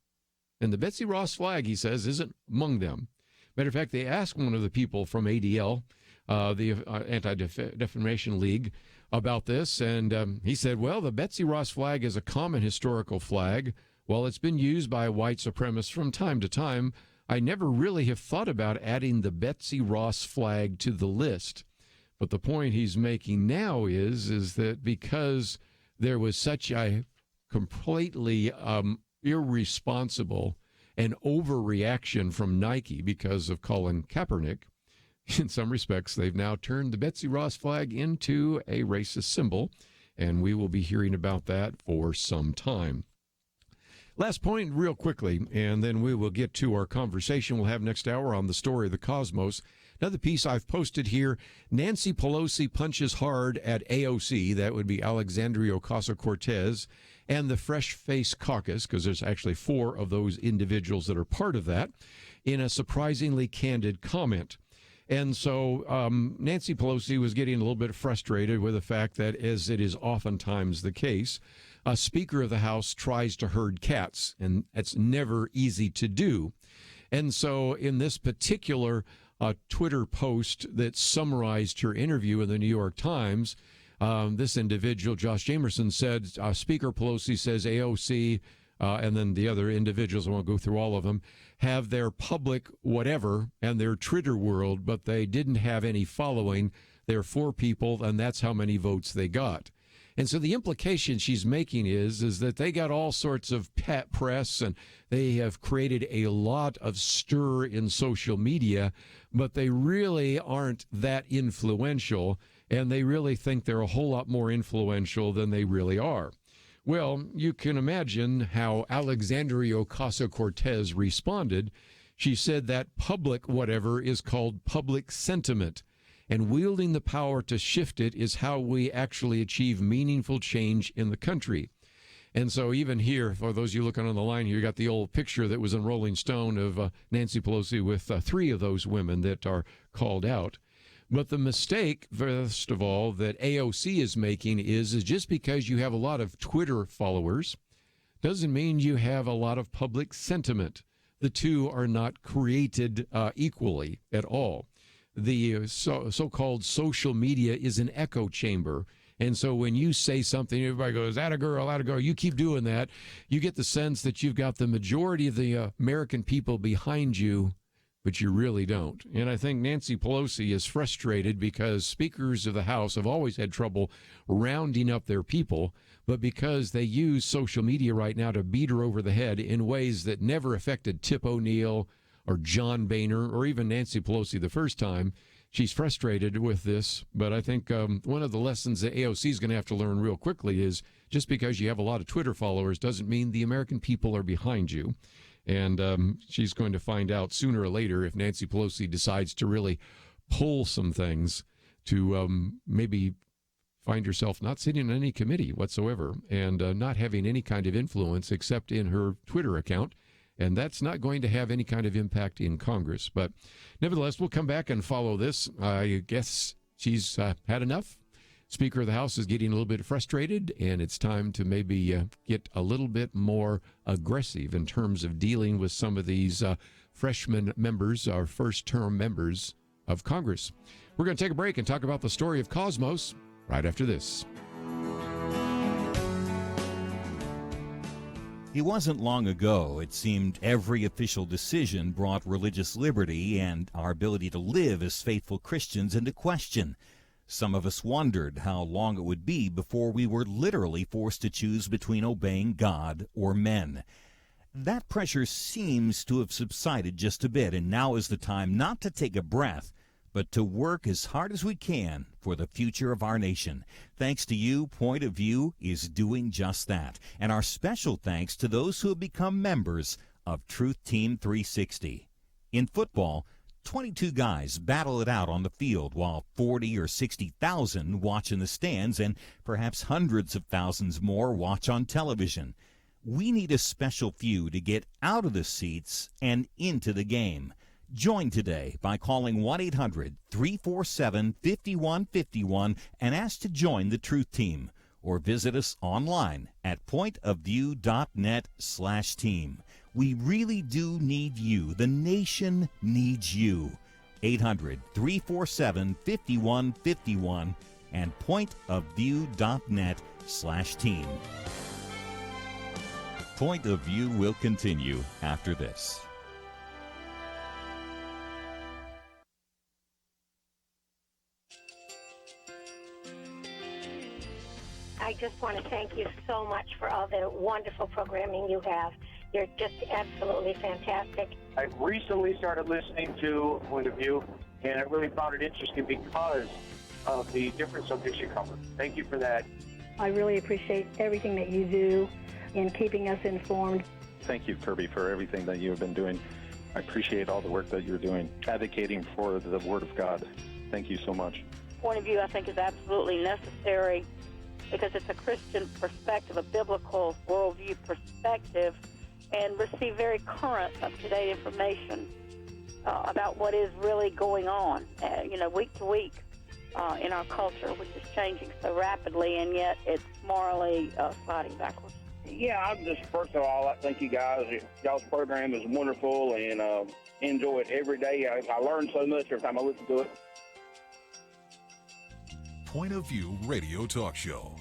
And the Betsy Ross flag, he says, isn't among them. Matter of fact, they asked one of the people from ADL, the Anti-Defamation League, about this, and he said, well, the Betsy Ross flag is a common historical flag. While it's been used by white supremacists from time to time, I never really have thought about adding the Betsy Ross flag to the list. But the point he's making now is that because there was such a completely irresponsible and overreaction from Nike because of Colin Kaepernick, in some respects, they've now turned the Betsy Ross flag into a racist symbol, and we will be hearing about that for some time. Last point, real quickly, and then we will get to our conversation we'll have next hour on the story of the cosmos. Another piece I've posted here, Nancy Pelosi punches hard at AOC, that would be Alexandria Ocasio-Cortez, and the Fresh Face Caucus, because there's actually 4 of those individuals that are part of that, in a surprisingly candid comment. And so Nancy Pelosi was getting a little bit frustrated with the fact that, as it is oftentimes the case, a Speaker of the House tries to herd cats, and it's never easy to do. And so in this particular Twitter post that summarized her interview in the New York Times, this individual, Josh Jamerson, said, Speaker Pelosi says AOC, and then the other individuals, I won't go through all of them, have their public whatever and their Twitter world, but they didn't have any following. They're 4 people, and that's how many votes they got. And so the implication she's making is that they got all sorts of pet press, and they have created a lot of stir in social media, but they really aren't that influential, and they really think they're a whole lot more influential than they really are. Well, you can imagine how Alexandria Ocasio-Cortez responded. She said that public whatever is called public sentiment, and wielding the power to shift it is how we actually achieve meaningful change in the country. And so even here, for those of you looking on the line here, you got the old picture that was in Rolling Stone of Nancy Pelosi with 3 of those women that are called out. But the mistake, first of all, that AOC is making is just because you have a lot of Twitter followers doesn't mean you have a lot of public sentiment. The two are not created equally at all. The so-called social media is an echo chamber. And so when you say something, everybody goes, "Atta girl, atta girl." You keep doing that. You get the sense that you've got the majority of the American people behind you, but you really don't. And I think Nancy Pelosi is frustrated because speakers of the House have always had trouble rounding up their people, but because they use social media right now to beat her over the head in ways that never affected Tip O'Neill or John Boehner or even Nancy Pelosi the first time, she's frustrated with this. But I think one of the lessons that AOC is going to have to learn real quickly is just because you have a lot of Twitter followers doesn't mean the American people are behind you. And she's going to find out sooner or later if Nancy Pelosi decides to really pull some things to maybe find herself not sitting on any committee whatsoever and not having any kind of influence except in her Twitter account. And that's not going to have any kind of impact in Congress. But nevertheless, we'll come back and follow this. I guess she's had enough. Speaker of the House is getting a little bit frustrated, and it's time to maybe get a little bit more aggressive in terms of dealing with some of these freshman members, our first-term members of Congress. We're going to take a break and talk about the story of Cosmos right after this. It wasn't long ago, it seemed, every official decision brought religious liberty and our ability to live as faithful Christians into question. Some of us wondered how long it would be before we were literally forced to choose between obeying God or men. That pressure seems to have subsided just a bit, and now is the time not to take a breath, but to work as hard as we can for the future of our nation. Thanks to you, Point of View is doing just that. And our special thanks to those who have become members of Truth Team 360. In football, 22 guys battle it out on the field while 40 or 60,000 watch in the stands and perhaps hundreds of thousands more watch on television. We need a special few to get out of the seats and into the game. Join today by calling 1-800-347-5151 and ask to join the Truth Team, or visit us online at pointofview.net/team. We really do need you. The nation needs you. 800-347-5151 and pointofview.net/team. Point of View will continue after this. I just want to thank you so much for all the wonderful programming you have. You're just absolutely fantastic. I recently started listening to Point of View, and I really found it interesting because of the different subjects you cover. Thank you for that. I really appreciate everything that you do in keeping us informed. Thank you, Kirby, for everything that you have been doing. I appreciate all the work that you're doing, advocating for the Word of God. Thank you so much. Point of View, I think, is absolutely necessary because it's a Christian perspective, a biblical worldview perspective, and receive very current, up-to-date information about what is really going on, week to week in our culture, which is changing so rapidly, and yet it's morally sliding backwards. Yeah, I'm just, first of all, I thank you guys. Y'all's program is wonderful, and enjoy it every day. I learn so much every time I listen to it. Point of View Radio Talk Show.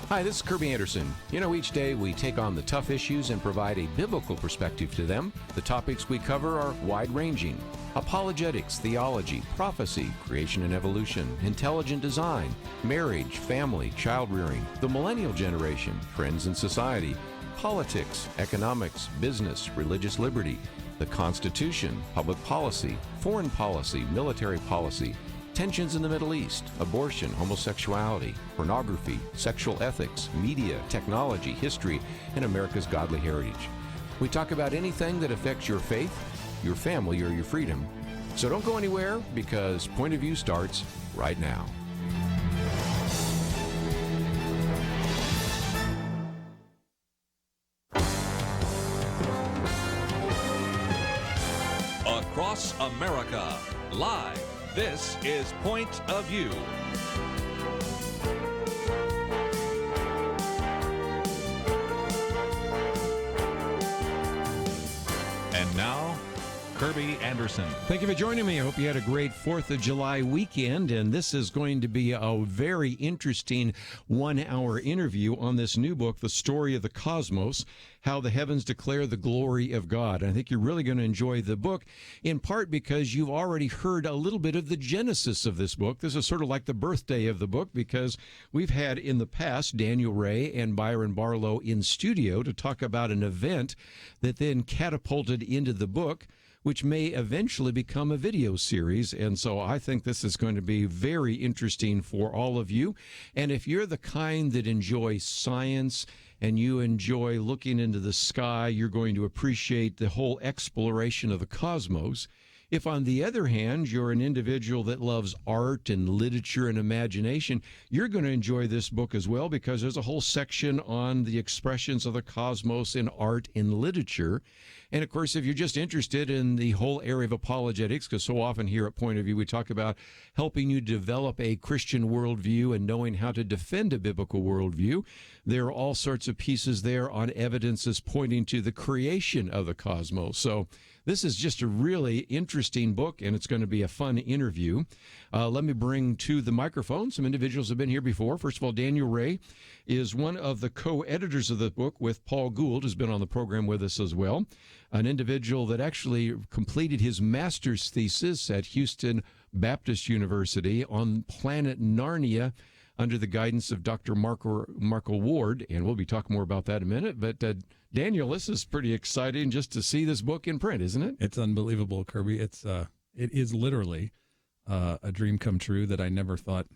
Hi, this is Kirby Anderson. You know, each day we take on the tough issues and provide a biblical perspective to them. The topics we cover are wide-ranging: apologetics, theology, prophecy, creation and evolution, intelligent design, marriage, family, child-rearing, the millennial generation, friends and society, politics, economics, business, religious liberty, the Constitution, public policy, foreign policy, military policy, tensions in the Middle East, abortion, homosexuality, pornography, sexual ethics, media, technology, history, and America's godly heritage. We talk about anything that affects your faith, your family, or your freedom. So don't go anywhere, because Point of View starts right now. Across America, live. This is Point of View. And now, Kirby Anderson. Thank you for joining me. I hope you had a great 4th of July weekend, and this is going to be a very interesting 1-hour interview on this new book, The Story of the Cosmos, How the Heavens Declare the Glory of God. And I think you're really going to enjoy the book, in part because you've already heard a little bit of the genesis of this book. This is sort of like the birthday of the book, because we've had in the past Daniel Ray and Byron Barlow in studio to talk about an event that then catapulted into the book, which may eventually become a video series. And so I think this is going to be very interesting for all of you. And if you're the kind that enjoys science and you enjoy looking into the sky, you're going to appreciate the whole exploration of the cosmos. If, on the other hand, you're an individual that loves art and literature and imagination, you're going to enjoy this book as well, because there's a whole section on the expressions of the cosmos in art and literature. And, of course, if you're just interested in the whole area of apologetics, because so often here at Point of View we talk about helping you develop a Christian worldview and knowing how to defend a biblical worldview, there are all sorts of pieces there on evidences pointing to the creation of the cosmos. So this is just a really interesting book, and it's going to be a fun interview. Let me bring to the microphone some individuals who have been here before. First of all, Daniel Ray is one of the co-editors of the book with Paul Gould, who's been on the program with us as well, an individual that actually completed his master's thesis at Houston Baptist University on planet Narnia under the guidance of Dr. Marco Ward, and we'll be talking more about that in a minute. But Daniel, this is pretty exciting just to see this book in print, isn't it? It's unbelievable, Kirby. It is literally a dream come true that I never thought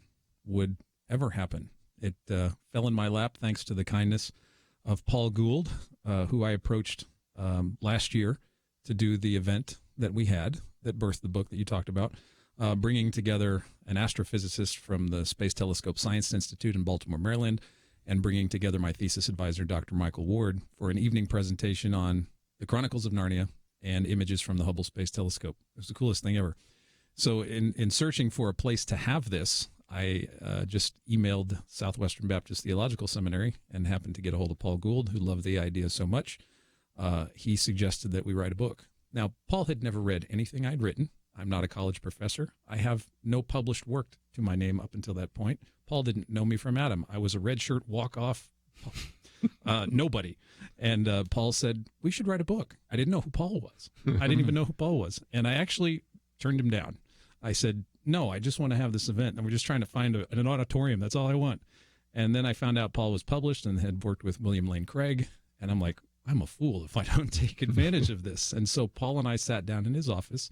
would ever happen. It fell in my lap thanks to the kindness of Paul Gould, who I approached last year to do the event that we had that birthed the book that you talked about, bringing together an astrophysicist from the Space Telescope Science Institute in Baltimore, Maryland, and bringing together my thesis advisor, Dr. Michael Ward, for an evening presentation on the Chronicles of Narnia and images from the Hubble Space Telescope. It was the coolest thing ever. So in searching for a place to have this, I just emailed Southwestern Baptist Theological Seminary and happened to get a hold of Paul Gould, who loved the idea so much. He suggested that we write a book. Now, Paul had never read anything I'd written. I'm not a college professor. I have no published work to my name up until that point. Paul didn't know me from Adam. I was a red shirt walk-off nobody. And Paul said, we should write a book. I didn't know who Paul was. I didn't even know who Paul was. And I actually turned him down. I said, no, I just want to have this event, and we're just trying to find an auditorium. That's all I want. And then I found out Paul was published and had worked with William Lane Craig. And I'm like, I'm a fool if I don't take advantage of this. And so Paul and I sat down in his office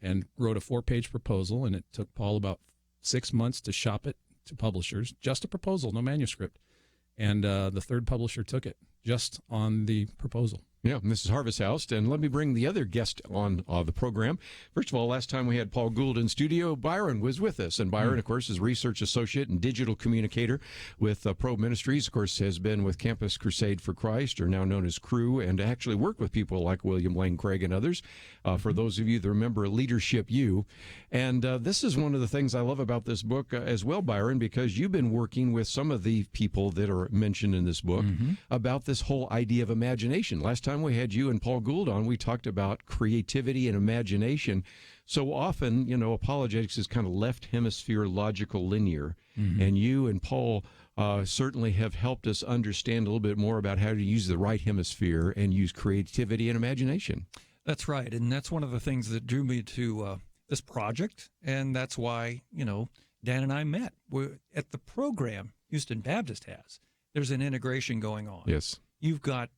and wrote a 4-page proposal, and it took Paul about 6 months to shop it to publishers, just a proposal, no manuscript. And the third publisher took it just on the proposal. Yeah, and this is Harvest House, and let me bring the other guest on the program. First of all, last time we had Paul Gould in studio, Byron was with us, and Byron, of course, is research associate and digital communicator with Probe Ministries. Of course, has been with Campus Crusade for Christ, or now known as Crew, and actually worked with people like William Lane Craig and others. For those of you that remember Leadership U, and this is one of the things I love about this book as well, Byron, because you've been working with some of the people that are mentioned in this book about this whole idea of imagination. Last time we had you and Paul Gould on, we talked about creativity and imagination. So often, apologetics is kind of left hemisphere logical linear. And you and Paul certainly have helped us understand a little bit more about how to use the right hemisphere and use creativity and imagination. That's right, and that's one of the things that drew me to this project, and that's why, Dan and I met. We're at the program Houston Baptist has. There's an integration going on. Yes. You've got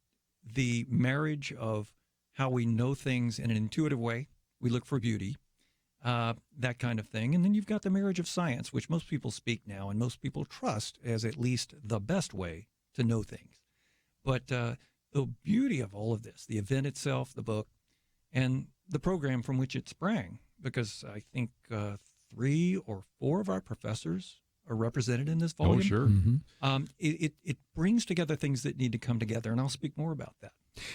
the marriage of how we know things in an intuitive way. We look for beauty, that kind of thing. And then you've got the marriage of science, which most people speak now and most people trust as at least the best way to know things. But the beauty of all of this, the event itself, the book, and the program from which it sprang, because I think 3 or 4 of our professors are represented in this volume. Oh, sure. Mm-hmm. It brings together things that need to come together, and I'll speak more about that.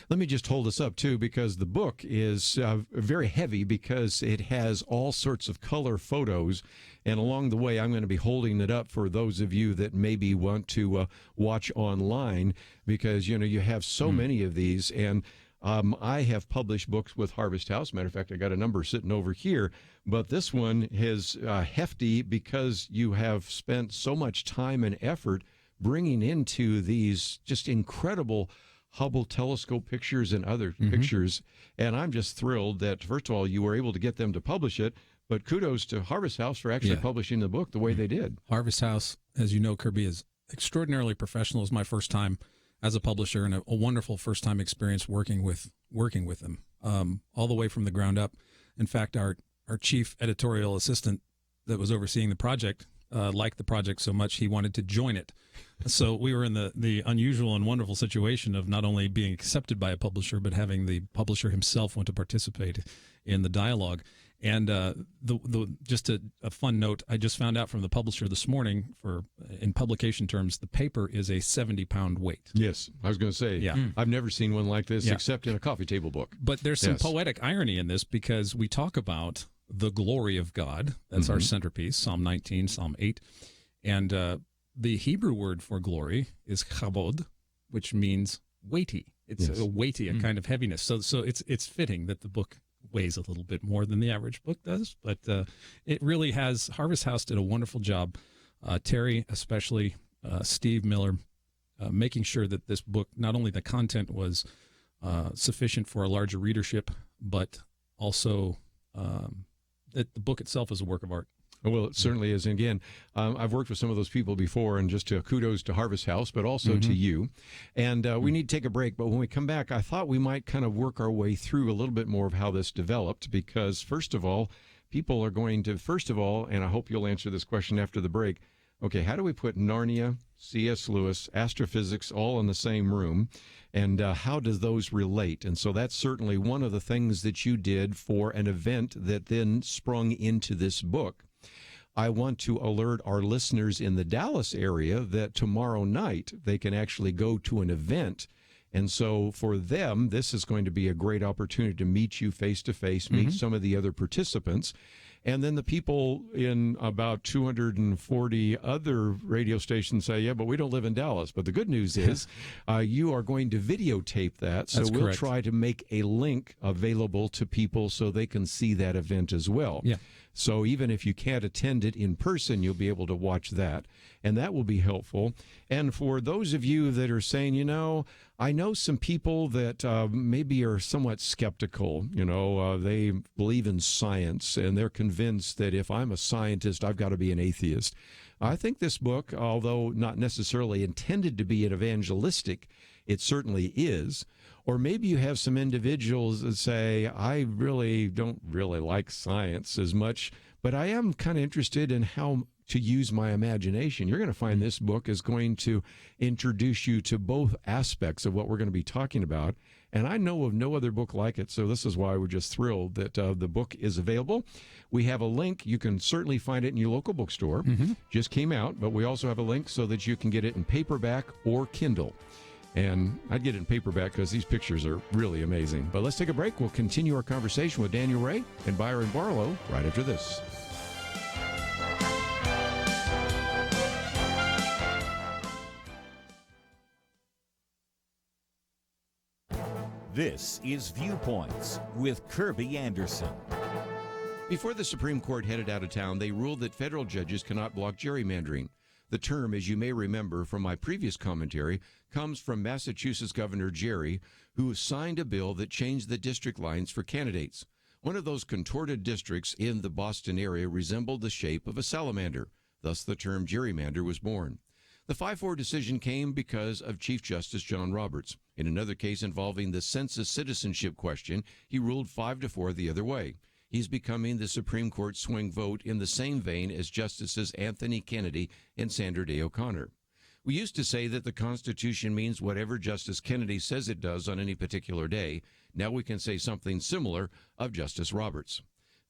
Let me just hold this up, too, because the book is very heavy because it has all sorts of color photos. And along the way, I'm going to be holding it up for those of you that maybe want to watch online because, you have so many of these. And I have published books with Harvest House. Matter of fact, I got a number sitting over here. But this one is hefty because you have spent so much time and effort bringing into these just incredible Hubble telescope pictures and other pictures. And I'm just thrilled that, first of all, you were able to get them to publish it. But kudos to Harvest House for actually publishing the book the way they did. Harvest House, as you know, Kirby, is extraordinarily professional. It was my first time as a publisher and a wonderful first-time experience working with them all the way from the ground up. In fact, our chief editorial assistant that was overseeing the project liked the project so much he wanted to join it. So we were in the unusual and wonderful situation of not only being accepted by a publisher, but having the publisher himself want to participate in the dialogue. And just a fun note, I just found out from the publisher this morning, in publication terms, the paper is a 70-pound weight. Yes, I was going to say, I've never seen one like this except in a coffee table book. But there's some poetic irony in this because we talk about the glory of God. That's our centerpiece, Psalm 19, Psalm 8. And the Hebrew word for glory is chabod, which means weighty. It's a weighty, a kind of heaviness. So it's fitting that the book weighs a little bit more than the average book does, but it really has. Harvest House did a wonderful job. Terry, especially Steve Miller, making sure that this book, not only the content was sufficient for a larger readership, but also that the book itself is a work of art. Well, it certainly is. And again, I've worked with some of those people before, and just kudos to Harvest House, but also to you. And we need to take a break, but when we come back, I thought we might kind of work our way through a little bit more of how this developed, because first of all, people are going to, and I hope you'll answer this question after the break, okay, how do we put Narnia, C.S. Lewis, astrophysics all in the same room, and how does those relate? And so that's certainly one of the things that you did for an event that then sprung into this book. I want to alert our listeners in the Dallas area that tomorrow night they can actually go to an event. And so for them, this is going to be a great opportunity to meet you face-to-face, meet some of the other participants. And then the people in about 240 other radio stations say, yeah, but we don't live in Dallas. But the good news is you are going to videotape that. So we'll try to make a link available to people so they can see that event as well. Yeah. So even if you can't attend it in person, you'll be able to watch that, and that will be helpful. And for those of you that are saying, I know some people that maybe are somewhat skeptical, they believe in science, and they're convinced that if I'm a scientist, I've got to be an atheist. I think this book, although not necessarily intended to be an evangelistic, it certainly is. Or maybe you have some individuals that say, I really don't really like science as much, but I am kind of interested in how to use my imagination. You're going to find this book is going to introduce you to both aspects of what we're going to be talking about. And I know of no other book like it, so this is why we're just thrilled that the book is available. We have a link. You can certainly find it in your local bookstore. Just came out, but we also have a link so that you can get it in paperback or Kindle. And I'd get it in paperback because these pictures are really amazing. But let's take a break. We'll continue our conversation with Daniel Ray and Byron Barlow right after this. This is Viewpoints with Kirby Anderson. Before the Supreme Court headed out of town, they ruled that federal judges cannot block gerrymandering. The term, as you may remember from my previous commentary, comes from Massachusetts Governor Jerry, who signed a bill that changed the district lines for candidates. One of those contorted districts in the Boston area resembled the shape of a salamander. Thus, the term gerrymander was born. The 5-4 decision came because of Chief Justice John Roberts. In another case involving the census citizenship question, he ruled 5-4 the other way. He's becoming the Supreme Court swing vote in the same vein as Justices Anthony Kennedy and Sandra Day O'Connor. We used to say that the Constitution means whatever Justice Kennedy says it does on any particular day. Now we can say something similar of Justice Roberts.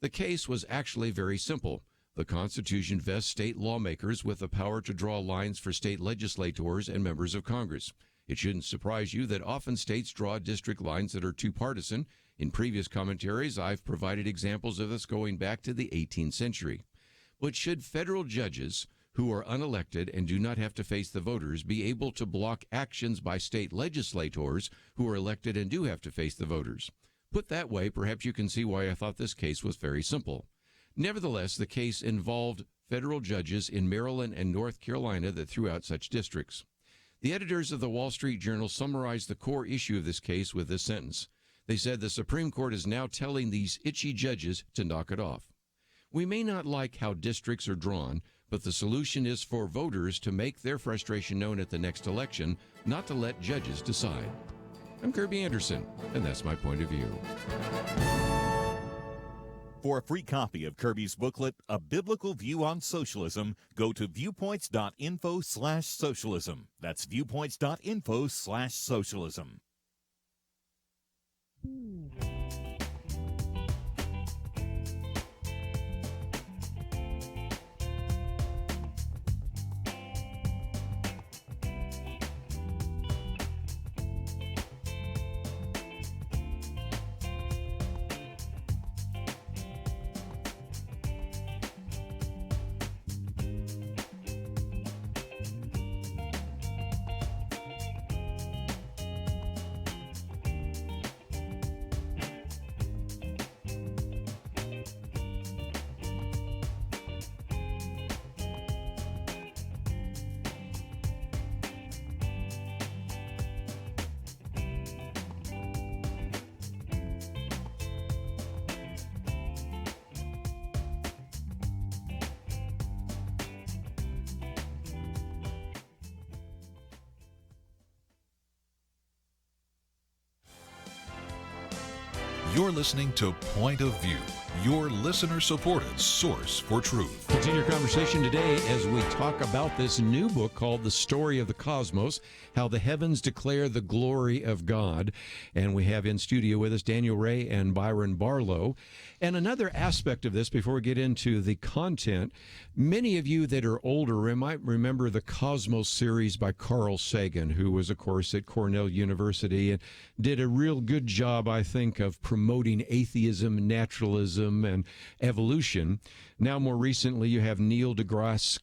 The case was actually very simple. The Constitution vests state lawmakers with the power to draw lines for state legislators and members of Congress. It shouldn't surprise you that often states draw district lines that are too partisan. In previous commentaries, I've provided examples of this going back to the 18th century. But should federal judges who are unelected and do not have to face the voters be able to block actions by state legislators who are elected and do have to face the voters? Put that way, perhaps you can see why I thought this case was very simple. Nevertheless, the case involved federal judges in Maryland and North Carolina that threw out such districts. The editors of the Wall Street Journal summarized the core issue of this case with this sentence. They said the Supreme Court is now telling these itchy judges to knock it off. We may not like how districts are drawn, but the solution is for voters to make their frustration known at the next election, not to let judges decide. I'm Kirby Anderson, and that's my point of view. For a free copy of Kirby's booklet, A Biblical View on Socialism, go to viewpoints.info/socialism. That's viewpoints.info/socialism. You're listening to Point of View, your listener-supported source for truth. Continue our conversation today as we talk about this new book called The Story of the Cosmos, How the Heavens Declare the Glory of God. And we have in studio with us Daniel Ray and Byron Barlow. And another aspect of this, before we get into the content, many of you that are older might remember the Cosmos series by Carl Sagan, who was, of course, at Cornell University and did a real good job, I think, of promoting atheism, naturalism, and evolution. Now, more recently, you have Neil deGrasse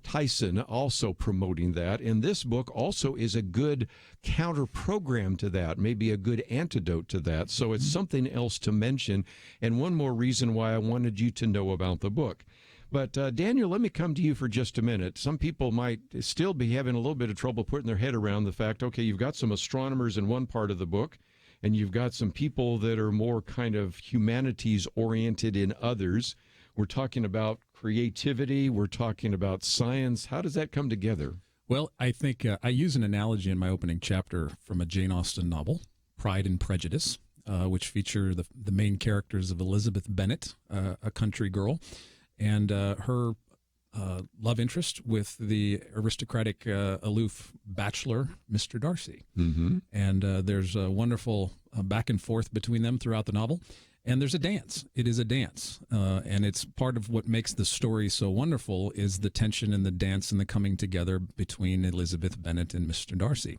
Tyson also promoting that. And this book also is a good counter program to that, maybe a good antidote to that. So it's something else to mention. And one more reason why I wanted you to know about the book. But Daniel, let me come to you for just a minute. Some people might still be having a little bit of trouble putting their head around the fact, okay, you've got some astronomers in one part of the book, and you've got some people that are more kind of humanities-oriented in others. We're talking about creativity. We're talking about science. How does that come together? Well, I think I use an analogy in my opening chapter from a Jane Austen novel, Pride and Prejudice, which feature the main characters of Elizabeth Bennet, a country girl, and her love interest with the aristocratic, aloof bachelor, Mr. Darcy. Mm-hmm. And there's a wonderful back and forth between them throughout the novel. And there's a dance. It is a dance. And it's part of what makes the story so wonderful is the tension and the dance and the coming together between Elizabeth Bennet and Mr. Darcy.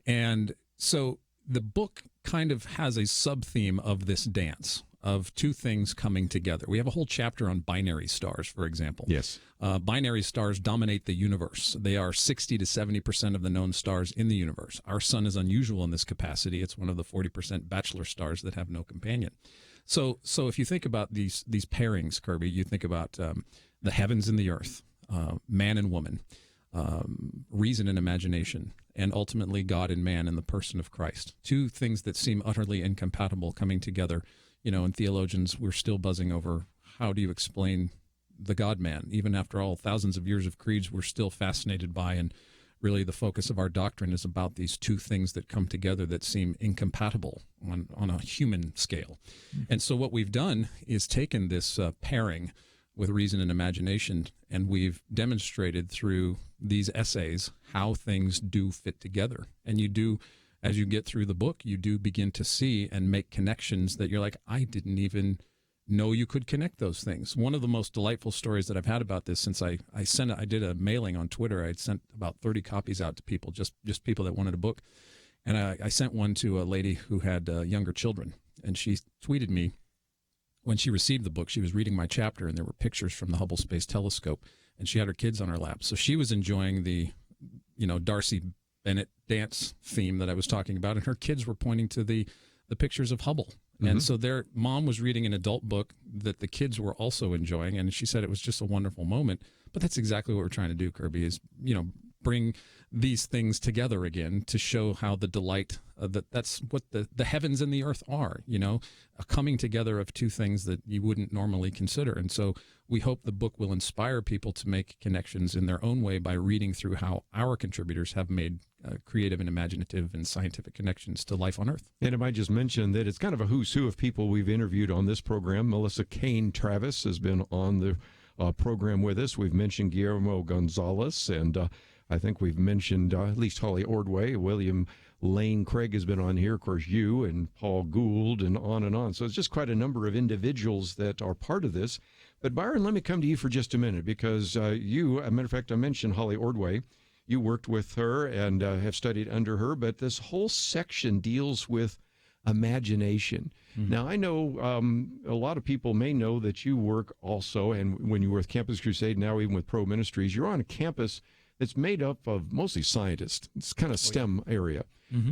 And so the book kind of has a sub-theme of this dance, of two things coming together. We have a whole chapter on binary stars, for example. Yes. Binary stars dominate the universe. They are 60 to 70% of the known stars in the universe. Our sun is unusual in this capacity. It's one of the 40% bachelor stars that have no companion. So if you think about these pairings, Kirby, you think about the heavens and the earth, man and woman. reason and imagination, and ultimately God and man in the person of Christ. Two things that seem utterly incompatible coming together. And theologians, we're still buzzing over how do you explain the God-man? Even after all thousands of years of creeds, we're still fascinated by, and really the focus of our doctrine is about these two things that come together that seem incompatible on a human scale. And so what we've done is taken this pairing with reason and imagination, and we've demonstrated through these essays how things do fit together. And you do, as you get through the book, you do begin to see and make connections that you're like, I didn't even know you could connect those things. One of the most delightful stories that I've had about this since I did a mailing on Twitter. I'd sent about 30 copies out to people, just people that wanted a book. And I sent one to a lady who had younger children, and she tweeted me when she received the book. She was reading my chapter, and there were pictures from the Hubble Space Telescope, and she had her kids on her lap. So she was enjoying the, Darcy Bennett dance theme that I was talking about, and her kids were pointing to the pictures of Hubble. And so their mom was reading an adult book that the kids were also enjoying, and she said it was just a wonderful moment. But that's exactly what we're trying to do, Kirby, is, bring these things together again to show how the delight, that's what the heavens and the earth are, a coming together of two things that you wouldn't normally consider. And so we hope the book will inspire people to make connections in their own way by reading through how our contributors have made creative and imaginative and scientific connections to life on Earth. And I might just mention that it's kind of a who's who of people we've interviewed on this program. Melissa Kane Travis has been on the program with us. We've mentioned Guillermo Gonzalez, and I think we've mentioned at least Holly Ordway. William Lane Craig has been on here, of course, you and Paul Gould, and on and on. So it's just quite a number of individuals that are part of this. But Byron, let me come to you for just a minute, because you, as a matter of fact, I mentioned Holly Ordway. You worked with her and have studied under her, but this whole section deals with imagination. Now, I know a lot of people may know that you work also, and when you were with Campus Crusade, now even with Pro Ministries, you're on a campus that's made up of mostly scientists. It's kind of STEM area.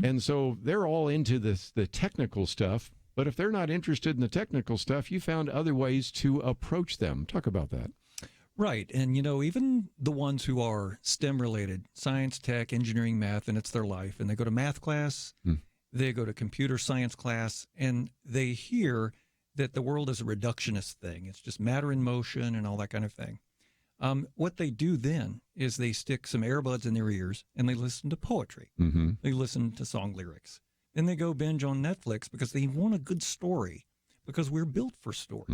And so they're all into the technical stuff, but if they're not interested in the technical stuff, you found other ways to approach them. Talk about that. Right. And, even the ones who are STEM related, science, tech, engineering, math, and it's their life, and they go to math class, they go to computer science class, and they hear that the world is a reductionist thing. It's just matter in motion and all that kind of thing. What they do then is they stick some earbuds in their ears and they listen to poetry. They listen to song lyrics. Then they go binge on Netflix because they want a good story, because we're built for story.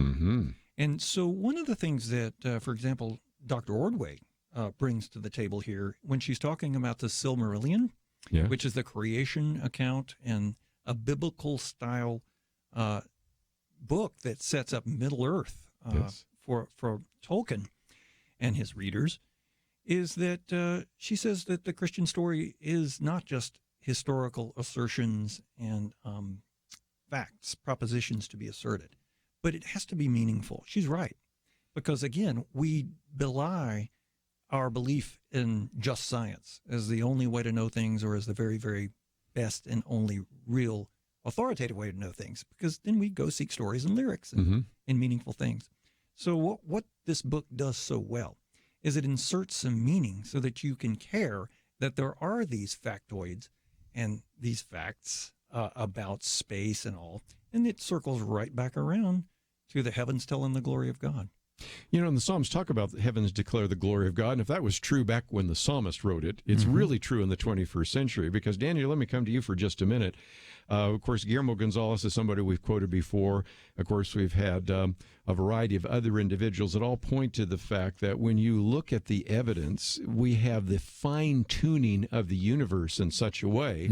And so one of the things that, for example, Dr. Ordway brings to the table here when she's talking about the Silmarillion, which is the creation account and a biblical style book that sets up Middle Earth for Tolkien and his readers, is that she says that the Christian story is not just historical assertions and facts, propositions to be asserted, but it has to be meaningful. She's right. Because, again, we belie our belief in just science as the only way to know things, or as the very, very best and only real authoritative way to know things, because then we go seek stories and lyrics and meaningful things. So what this book does so well is it inserts some meaning so that you can care that there are these factoids and these facts about space and all, and it circles right back around to the heavens telling the glory of God. And the Psalms talk about the heavens declare the glory of God. And if that was true back when the psalmist wrote it, it's really true in the 21st century. Because, Daniel, let me come to you for just a minute. Of course, Guillermo Gonzalez is somebody we've quoted before. Of course, we've had a variety of other individuals that all point to the fact that when you look at the evidence, we have the fine-tuning of the universe in such a way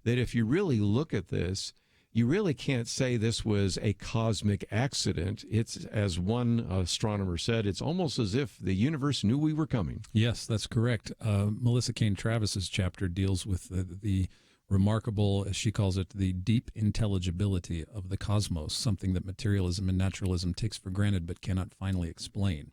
that if you really look at this, you really can't say this was a cosmic accident. It's, as one astronomer said, it's almost as if the universe knew we were coming. Yes, that's correct. Melissa Kane Travis's chapter deals with the remarkable, as she calls it, the deep intelligibility of the cosmos, something that materialism and naturalism takes for granted but cannot finally explain.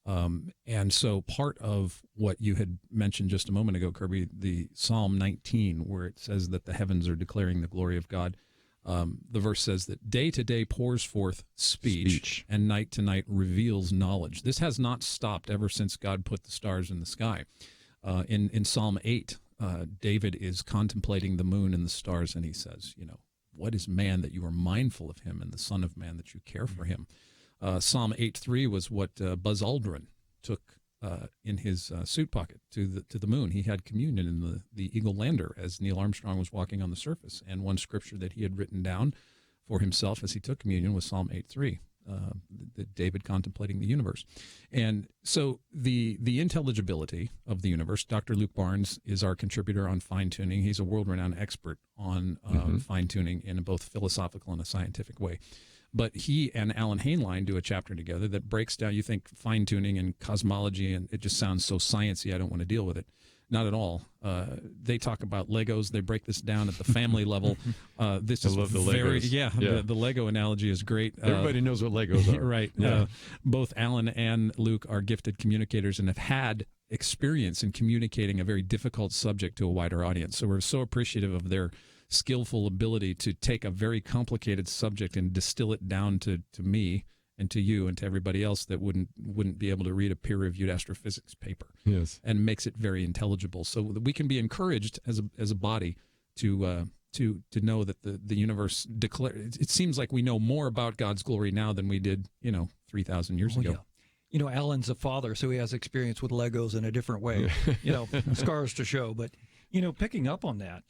And so part of what you had mentioned just a moment ago, Kirby, the Psalm 19, where it says that the heavens are declaring the glory of God, the verse says that day to day pours forth speech, and night to night reveals knowledge. This has not stopped ever since God put the stars in the sky. In Psalm 8, David is contemplating the moon and the stars, and he says, what is man that you are mindful of him, and the son of man that you care for him? Psalm 8:3 was what Buzz Aldrin took in his suit pocket to the moon. He had communion in the Eagle lander as Neil Armstrong was walking on the surface. And one scripture that he had written down for himself as he took communion was Psalm 8:3, David contemplating the universe. And so the intelligibility of the universe, Dr. Luke Barnes is our contributor on fine-tuning. He's a world-renowned expert on fine-tuning in a both philosophical and a scientific way. But he and Alan Hainline do a chapter together that breaks down, you think fine-tuning and cosmology, and it just sounds so sciencey, I don't want to deal with it. Not at all. They talk about Legos. They break this down at the family level. This I is love the very, Legos. yeah. The Lego analogy is great. Everybody knows what Legos are. Right. Yeah. Both Alan and Luke are gifted communicators and have had experience in communicating a very difficult subject to a wider audience. So we're so appreciative of their skillful ability to take a very complicated subject and distill it down to me and to you and to everybody else that wouldn't be able to read a peer-reviewed astrophysics paper. Yes. And makes it very intelligible, so that we can be encouraged as a body to know that the universe it seems like we know more about God's glory now than we did 3,000 years ago. Yeah. Alan's a father, so he has experience with Legos in a different way. Scars to show. But picking up on that,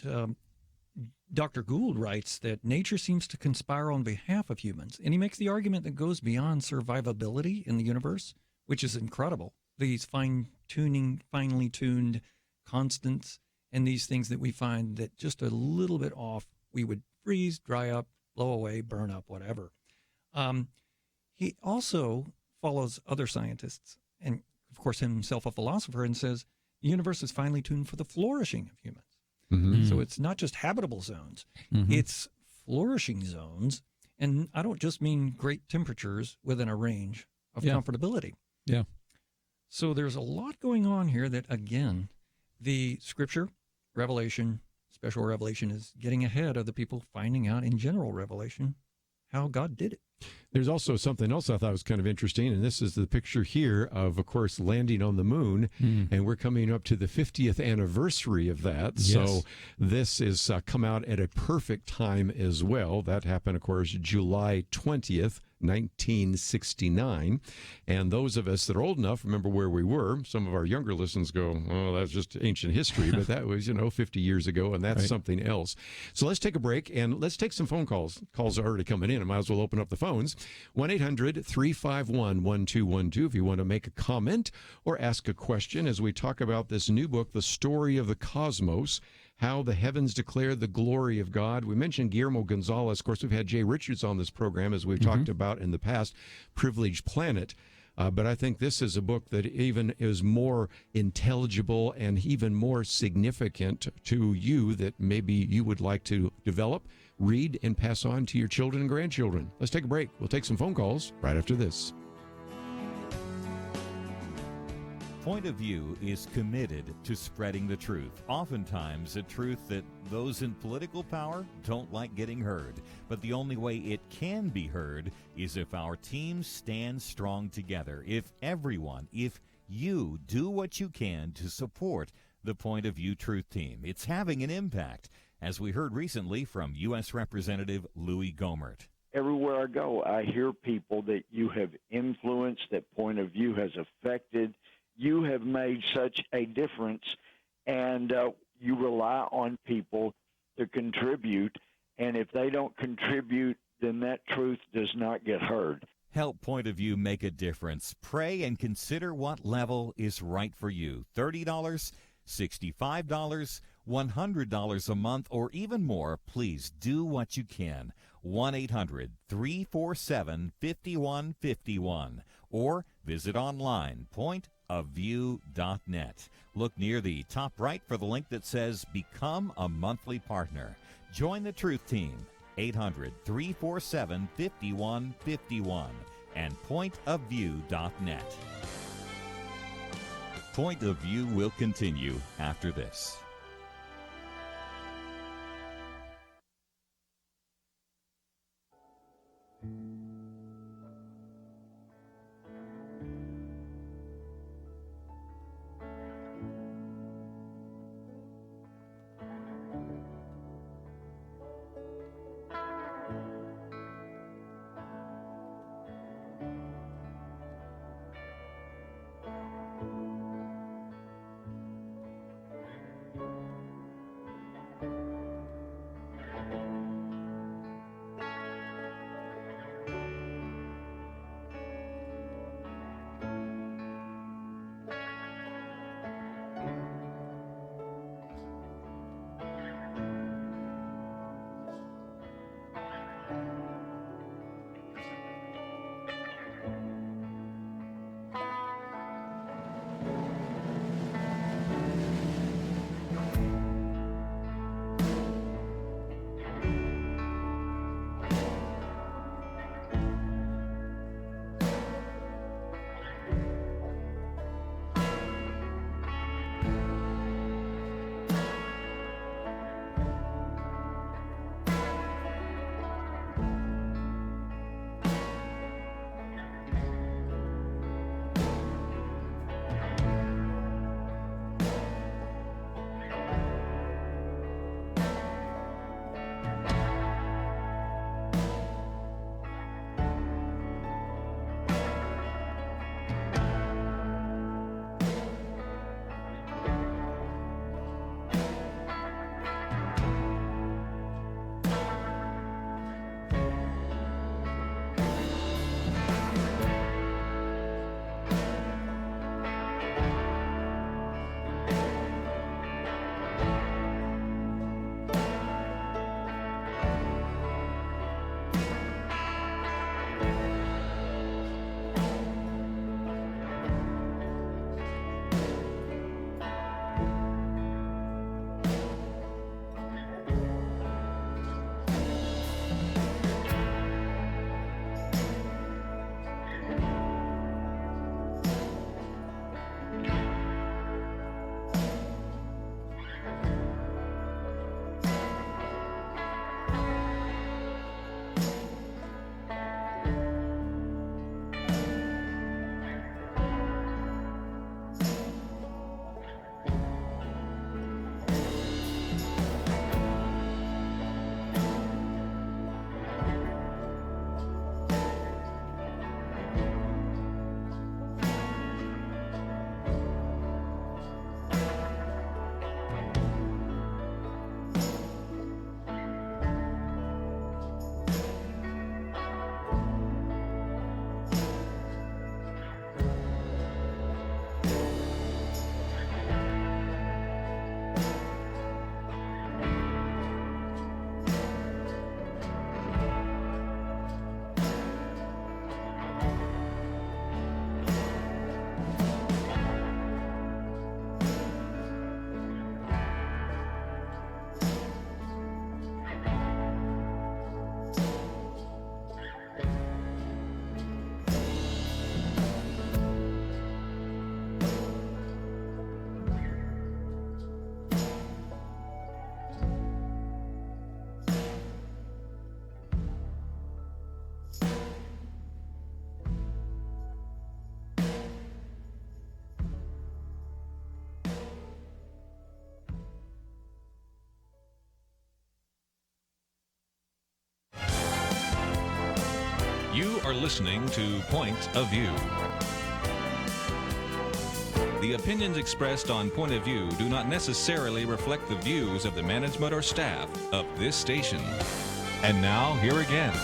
Dr. Gould writes that nature seems to conspire on behalf of humans, and he makes the argument that goes beyond survivability in the universe, which is incredible. These finely tuned constants and these things that we find that just a little bit off, we would freeze, dry up, blow away, burn up, whatever. He also follows other scientists, and of course himself a philosopher, and says the universe is finely tuned for the flourishing of humans. So it's not just habitable zones, it's flourishing zones. And I don't just mean great temperatures within a range of comfortability. Yeah. So there's a lot going on here that, again, the scripture, revelation, special revelation is getting ahead of the people finding out in general revelation how God did it. There's also something else I thought was kind of interesting, and this is the picture here of course, landing on the moon, and we're coming up to the 50th anniversary of that. Yes. So this is come out at a perfect time as well. That happened, of course, July 20th, 1969. And those of us that are old enough remember where we were. Some of our younger listeners go, oh, that's just ancient history, but that was, 50 years ago, and that's something else. So let's take a break, and let's take some phone calls. Calls are already coming in. I might as well open up the phones. 1-800-351-1212 if you want to make a comment or ask a question as we talk about this new book, The Story of the Cosmos, How the Heavens Declare the Glory of God. We mentioned Guillermo Gonzalez. Of course, we've had Jay Richards on this program, as we've talked about in the past, Privileged Planet. But I think this is a book that even is more intelligible and even more significant to you that maybe you would like to develop, read, and pass on to your children and grandchildren. Let's take a break. We'll take some phone calls right after this. Point of View is committed to spreading the truth, oftentimes a truth that those in political power don't like getting heard. But the only way it can be heard is if our teams stand strong together, if you do what you can to support the Point of View Truth Team. It's having an impact, as we heard recently from U.S. Representative Louis Gohmert. Everywhere I go, I hear people that you have influenced, that Point of View has affected. You have made such a difference, and you rely on people to contribute, and if they don't contribute, then that truth does not get heard. Help Point of View make a difference. Pray and consider what level is right for you. $30, $65, $100 a month, or even more. Please do what you can. 1-800-347-5151, or visit online, pointofview.net. Look near the top right for the link that says Become a Monthly Partner. Join the Truth Team, 800-347-5151, and pointofview.net. Point of View will continue after this. You are listening to Point of View. The opinions expressed on Point of View do not necessarily reflect the views of the management or staff of this station. And now, here again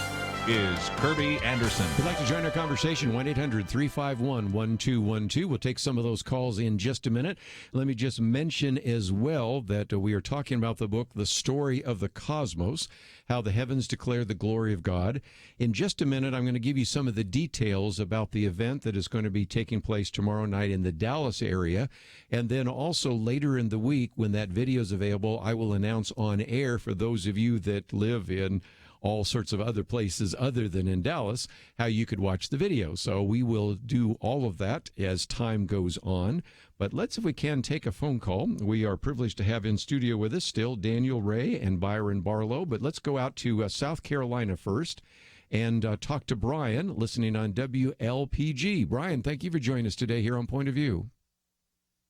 is Kirby Anderson. If you'd like to join our conversation, 1-800-351-1212. We'll take some of those calls in just a minute. Let me just mention as well that we are talking about the book, The Story of the Cosmos, How the Heavens Declare the Glory of God. In just a minute, I'm going to give you some of the details about the event that is going to be taking place tomorrow night in the Dallas area. And then also later in the week, when that video is available, I will announce on air for those of you that live in all sorts of other places other than in Dallas, how you could watch the video. So we will do all of that as time goes on. But let's, if we can, take a phone call. We are privileged to have in studio with us still Daniel Ray and Byron Barlow. But let's go out to South Carolina first and talk to Brian, listening on WLPG. Brian, thank you for joining us today here on Point of View.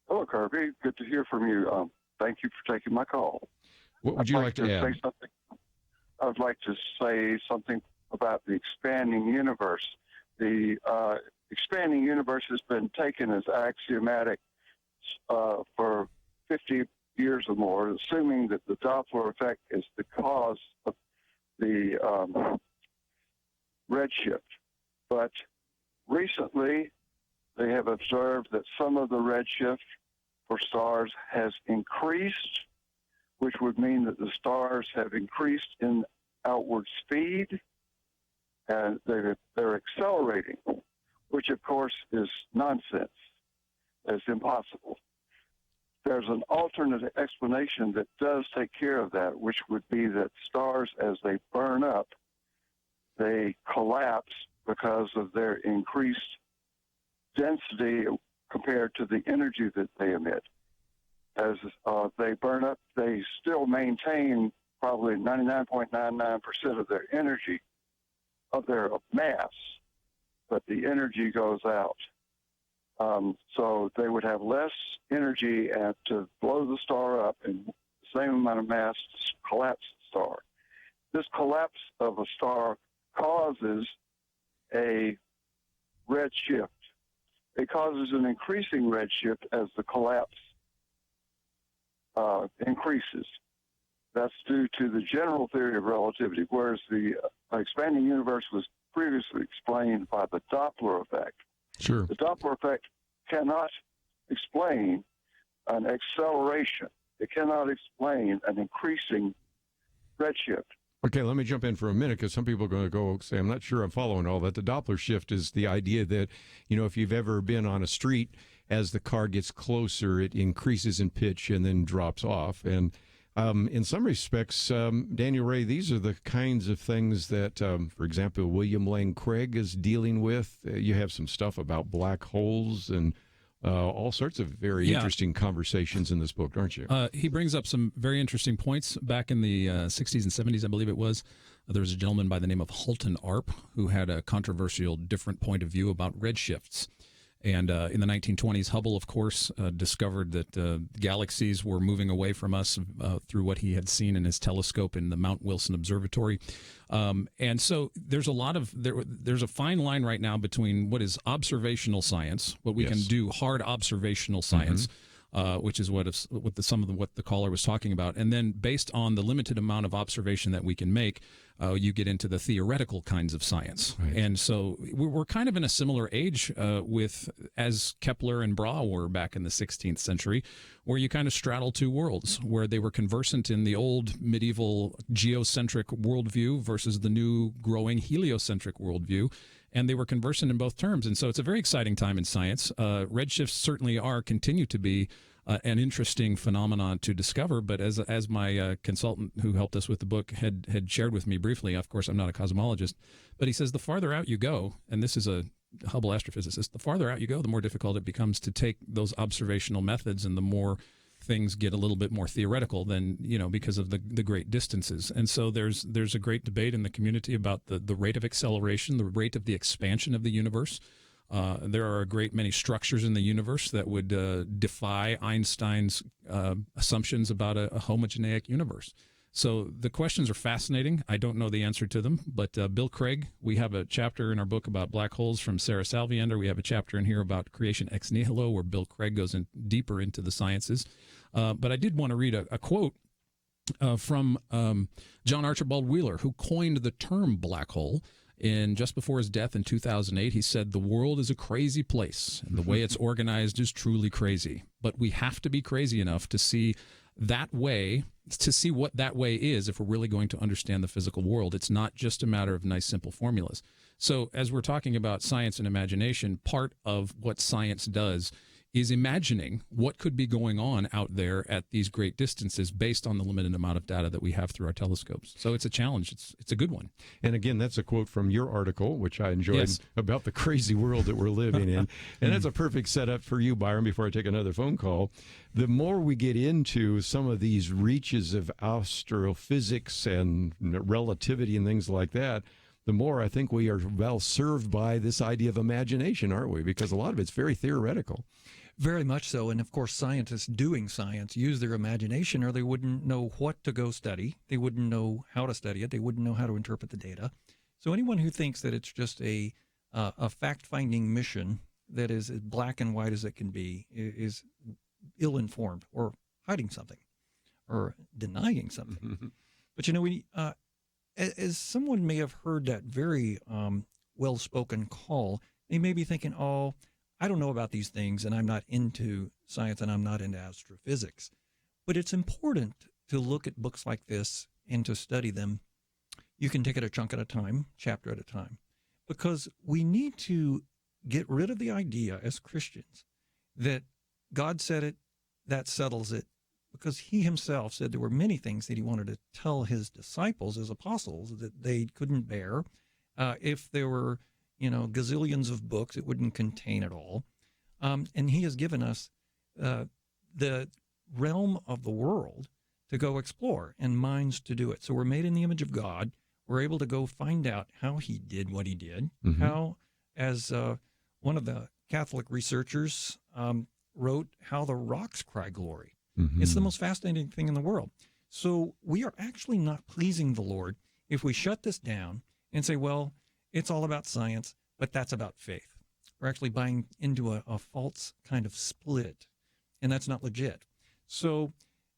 Hello, Kirby. Good to hear from you. Thank you for taking my call. What would you like to add? Say something. I would like to say something about the expanding universe. The expanding universe has been taken as axiomatic for 50 years or more, assuming that the Doppler effect is the cause of the redshift. But recently, they have observed that some of the redshift for stars has increased, which would mean that the stars have increased in outward speed, and they're accelerating, which of course is nonsense. It's impossible. There's an alternate explanation that does take care of that, which would be that stars, as they burn up, they collapse because of their increased density compared to the energy that they emit. As they burn up, they still maintain probably 99.99% of their energy, of their mass, but the energy goes out. So they would have less energy to blow the star up and the same amount of mass to collapse the star. This collapse of a star causes a redshift. It causes an increasing redshift as the collapse increases. That's due to the general theory of relativity, whereas the expanding universe was previously explained by the Doppler effect. Sure. The Doppler effect cannot explain an acceleration. It cannot explain an increasing redshift. Okay, let me jump in for a minute because some people are going to go say, I'm not sure I'm following all that. The Doppler shift is the idea that, if you've ever been on a street, as the car gets closer, it increases in pitch and then drops off. And in some respects, Daniel Ray, these are the kinds of things that, for example, William Lane Craig is dealing with. You have some stuff about black holes and all sorts of very interesting conversations in this book, aren't you? He brings up some very interesting points. Back in the 60s and 70s, I believe it was, there was a gentleman by the name of Halton Arp who had a controversial different point of view about redshifts. And in the 1920s, Hubble, of course, discovered that galaxies were moving away from us through what he had seen in his telescope in the Mount Wilson Observatory. And so there's there's a fine line right now between what is observational science, what we can do, hard observational science, which is what the caller was talking about, and then based on the limited amount of observation that we can make, you get into the theoretical kinds of science. Right. And so we're kind of in a similar age as Kepler and Brahe were back in the 16th century, where you kind of straddle two worlds, where they were conversant in the old medieval geocentric worldview versus the new growing heliocentric worldview. And they were conversant in both terms. And so it's a very exciting time in science. Redshifts certainly continue to be an interesting phenomenon to discover. But as my consultant who helped us with the book had shared with me briefly, of course, I'm not a cosmologist, but he says the farther out you go, and this is a Hubble astrophysicist, the farther out you go, the more difficult it becomes to take those observational methods, and the more things get a little bit more theoretical than, because of the great distances. And so there's a great debate in the community about the rate of acceleration, the rate of the expansion of the universe. There are a great many structures in the universe that would defy Einstein's assumptions about a homogeneic universe. So the questions are fascinating. I don't know the answer to them, but Bill Craig, we have a chapter in our book about black holes from Sarah Salviander. We have a chapter in here about creation ex nihilo, where Bill Craig goes in deeper into the sciences. But I did want to read a quote from John Archibald Wheeler, who coined the term black hole. Just before his death in 2008, he said, "The world is a crazy place, and the way it's organized is truly crazy. But we have to be crazy enough to see what that way is if we're really going to understand the physical world. It's not just a matter of nice, simple formulas." So as we're talking about science and imagination, part of what science does is imagining what could be going on out there at these great distances based on the limited amount of data that we have through our telescopes. So it's a challenge. It's a good one. And again, that's a quote from your article, which I enjoyed, yes, about the crazy world that we're living in. And that's a perfect setup for you, Byron, before I take another phone call. The more we get into some of these reaches of astrophysics and relativity and things like that, the more I think we are well served by this idea of imagination, aren't we? Because a lot of it's very theoretical. Very much so. And of course, scientists doing science use their imagination, or they wouldn't know what to go study. They wouldn't know how to study it. They wouldn't know how to interpret the data. So anyone who thinks that it's just a fact-finding mission that is as black and white as it can be is ill-informed, or hiding something, or denying something. But, as someone may have heard that very well-spoken call, they may be thinking, oh, I don't know about these things, and I'm not into science, and I'm not into astrophysics. But it's important to look at books like this and to study them. You can take it a chunk at a time, chapter at a time, because we need to get rid of the idea as Christians that God said it, that settles it, because he himself said there were many things that he wanted to tell his disciples, his apostles, that they couldn't bear. If there were gazillions of books, it wouldn't contain it all. And he has given us the realm of the world to go explore and minds to do it. So we're made in the image of God. We're able to go find out how he did what he did, how, as one of the Catholic researchers wrote, how the rocks cry glory. It's the most fascinating thing in the world. So we are actually not pleasing the Lord if we shut this down and say, well, it's all about science, but that's about faith. We're actually buying into a false kind of split, and that's not legit. So,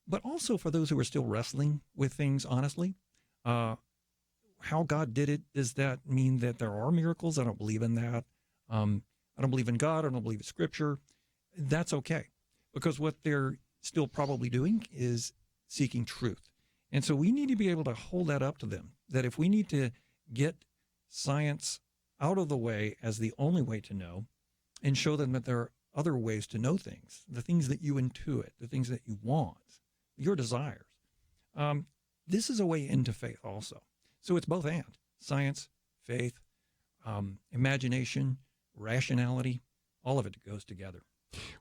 but also for those who are still wrestling with things honestly, how God did it, does that mean that there are miracles? I don't believe in that. I don't believe in God. I don't believe in Scripture. That's okay, because what they're still probably doing is seeking truth. And so we need to be able to hold that up to them, that if we need to get science out of the way as the only way to know, and show them that there are other ways to know things, the things that you intuit, the things that you want, your desires. This is a way into faith also. So it's both and. Science, faith, imagination, rationality, all of it goes together.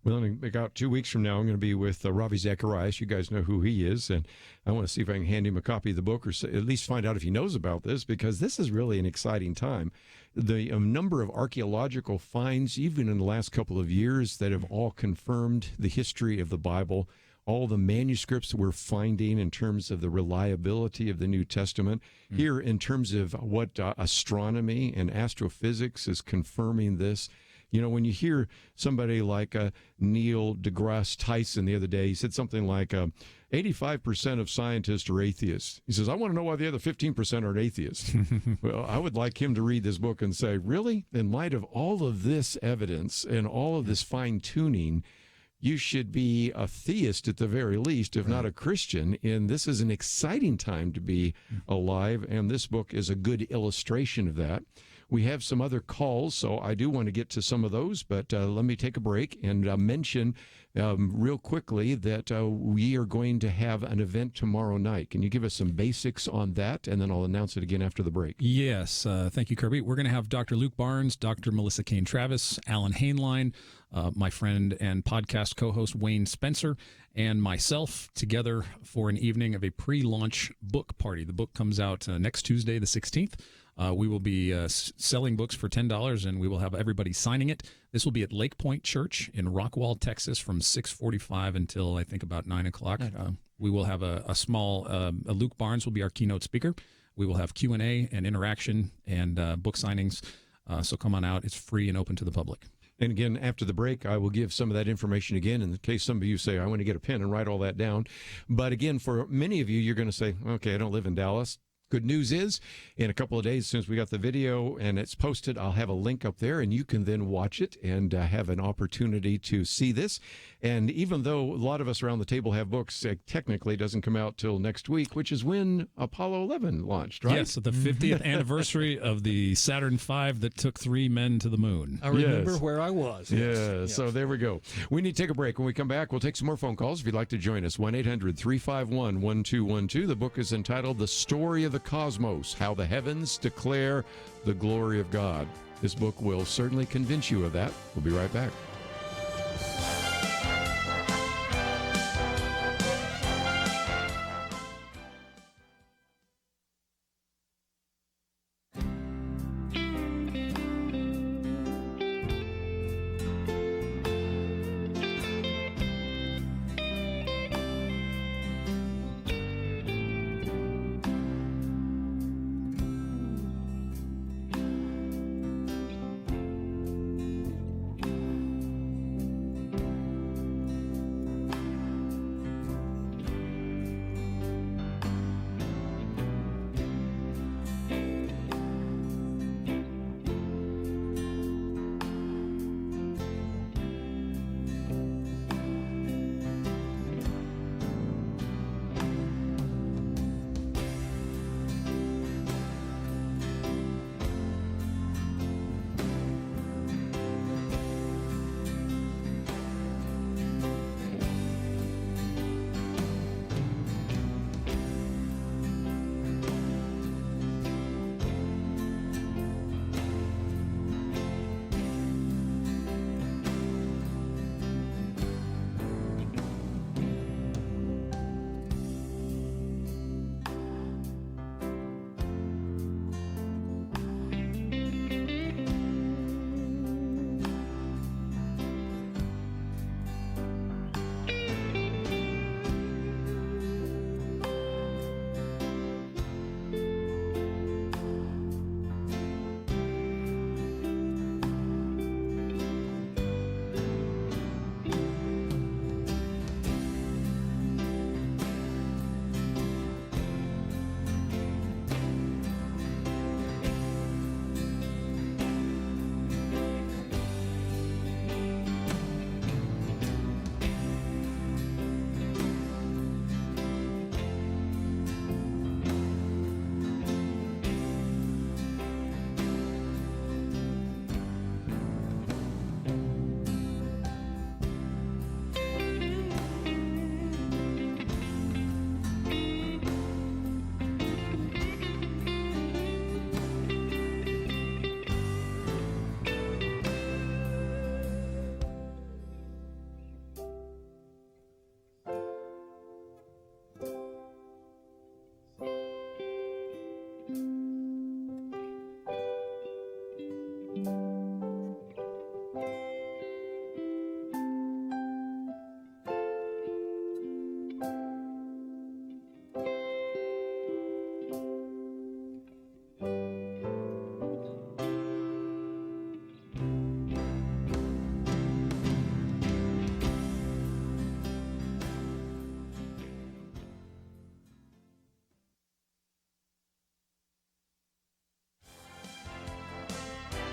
Well, in about 2 weeks from now, I'm going to be with Ravi Zacharias. You guys know who he is, and I want to see if I can hand him a copy of the book, or at least find out if he knows about this, because this is really an exciting time. The number of archaeological finds, even in the last couple of years, that have all confirmed the history of the Bible, all the manuscripts we're finding in terms of the reliability of the New Testament, here in terms of what astronomy and astrophysics is confirming this. When you hear somebody like Neil deGrasse Tyson the other day, he said something like 85% of scientists are atheists. He says, I want to know why the other 15% are atheists. Well, I would like him to read this book and say, really? In light of all of this evidence and all of this fine-tuning, you should be a theist at the very least, if not a Christian. And this is an exciting time to be alive, and this book is a good illustration of that. We have some other calls, so I do want to get to some of those, but let me take a break and mention real quickly that we are going to have an event tomorrow night. Can you give us some basics on that, and then I'll announce it again after the break? Yes, thank you, Kirby. We're going to have Dr. Luke Barnes, Dr. Melissa Kane-Travis, Alan Hainline, my friend and podcast co-host Wayne Spencer, and myself together for an evening of a pre-launch book party. The book comes out next Tuesday, the 16th. We will be selling books for $10, and we will have everybody signing it. This will be at Lake Point Church in Rockwall, Texas, from 6:45 until I think about 9 o'clock. We will have a small, Luke Barnes will be our keynote speaker. We will have Q&A and interaction and book signings. So come on out. It's free and open to the public. And again, after the break, I will give some of that information again in case some of you say, I want to get a pen and write all that down. But again, for many of you, you're going to say, okay, I don't live in Dallas. Good news is, in a couple of days, since we got the video and it's posted, I'll have a link up there, and you can then watch it and have an opportunity to see this. And even though a lot of us around the table have books, it technically doesn't come out till next week, which is when Apollo 11 launched, right? Yes, the 50th anniversary of the Saturn V that took 3 men to the moon. I remember where I was. Yes. So there we go. We need to take a break. When we come back, we'll take some more phone calls. If you'd like to join us, 1-800-351-1212. The book is entitled The Story of the Cosmos, How the Heavens Declare the Glory of God. This book will certainly convince you of that. We'll be right back.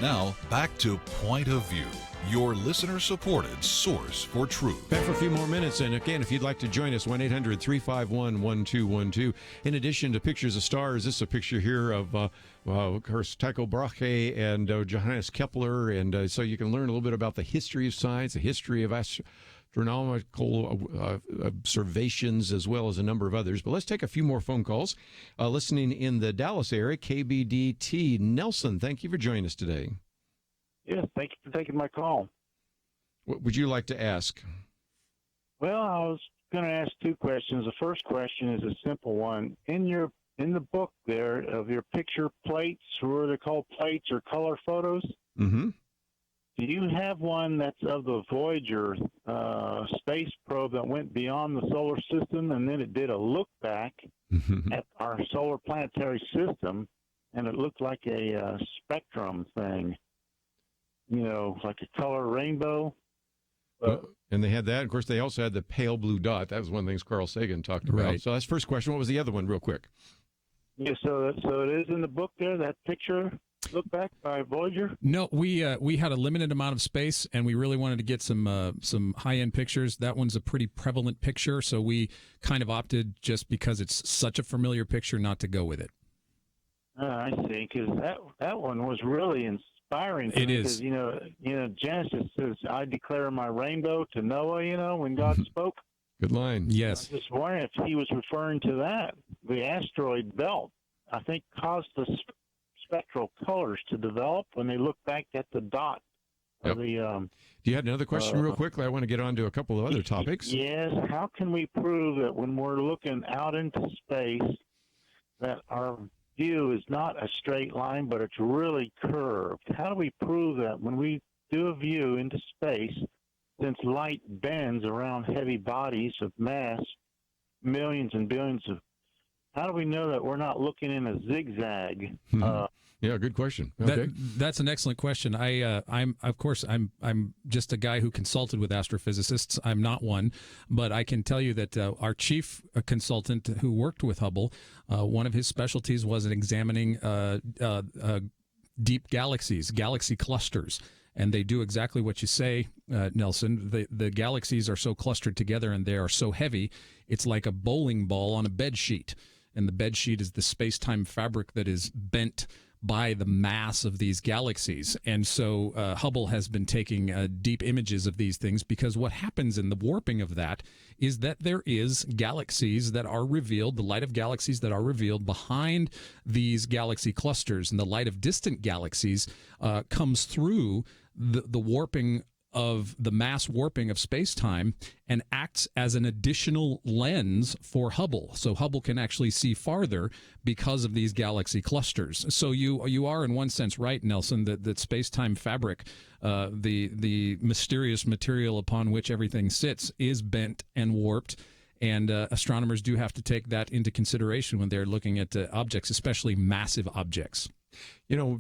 Now, back to Point of View, your listener-supported source for truth. Back for a few more minutes, and again, if you'd like to join us, 1-800-351-1212. In addition to pictures of stars, this is a picture here of, of course, Tycho Brahe and Johannes Kepler, and so you can learn a little bit about the history of science, the history of astronomical observations, as well as a number of others. But let's take a few more phone calls. Listening in the Dallas area, KBDT. Nelson, thank you for joining us today. Yes, thank you for taking my call. What would you like to ask? Well, I was going to ask two questions. The first question is a simple one. In the book there of your picture plates, or they're called plates or color photos, mm-hmm. do you have one that's of the Voyager space probe that went beyond the solar system, and then it did a look back at our solar planetary system, and it looked like a spectrum thing, like a color rainbow? Well, and they had that. Of course, they also had the pale blue dot. That was one of the things Carl Sagan talked about. Right. So that's the first question. What was the other one, real quick? Yeah, so it is in the book there, that picture look back by Voyager? No, we had a limited amount of space, and we really wanted to get some high-end pictures. That one's a pretty prevalent picture, so we kind of opted, just because it's such a familiar picture, not to go with it. I see, because that one was really inspiring. It is. Because, Genesis says, I declare my rainbow to Noah, when God spoke. Good line. Yes. I was just wondering if he was referring to that. The asteroid belt, I think, caused the spectral colors to develop when they look back at the dot. Yep. Of the, Do you have another question real quickly? I want to get on to a couple of other topics. Yes. How can we prove that when we're looking out into space that our view is not a straight line, but it's really curved? How do we prove that when we do a view into space, since light bends around heavy bodies of mass, millions and billions of, how do we know that we're not looking in a zigzag? Yeah, good question. Okay. That's an excellent question. I'm just a guy who consulted with astrophysicists. I'm not one, but I can tell you that our chief consultant who worked with Hubble, one of his specialties was in examining deep galaxies, galaxy clusters. And they do exactly what you say, Nelson. The galaxies are so clustered together, and they are so heavy, it's like a bowling ball on a bed sheet. And the bed sheet is the space-time fabric that is bent by the mass of these galaxies. And so Hubble has been taking deep images of these things, because what happens in the warping of that is that there is galaxies that are revealed, the light of galaxies that are revealed behind these galaxy clusters, and the light of distant galaxies comes through the warping of the mass warping of space-time and acts as an additional lens for Hubble. So Hubble can actually see farther because of these galaxy clusters. So you are in one sense right, Nelson, that space-time fabric, the mysterious material upon which everything sits, is bent and warped. And astronomers do have to take that into consideration when they're looking at objects, especially massive objects.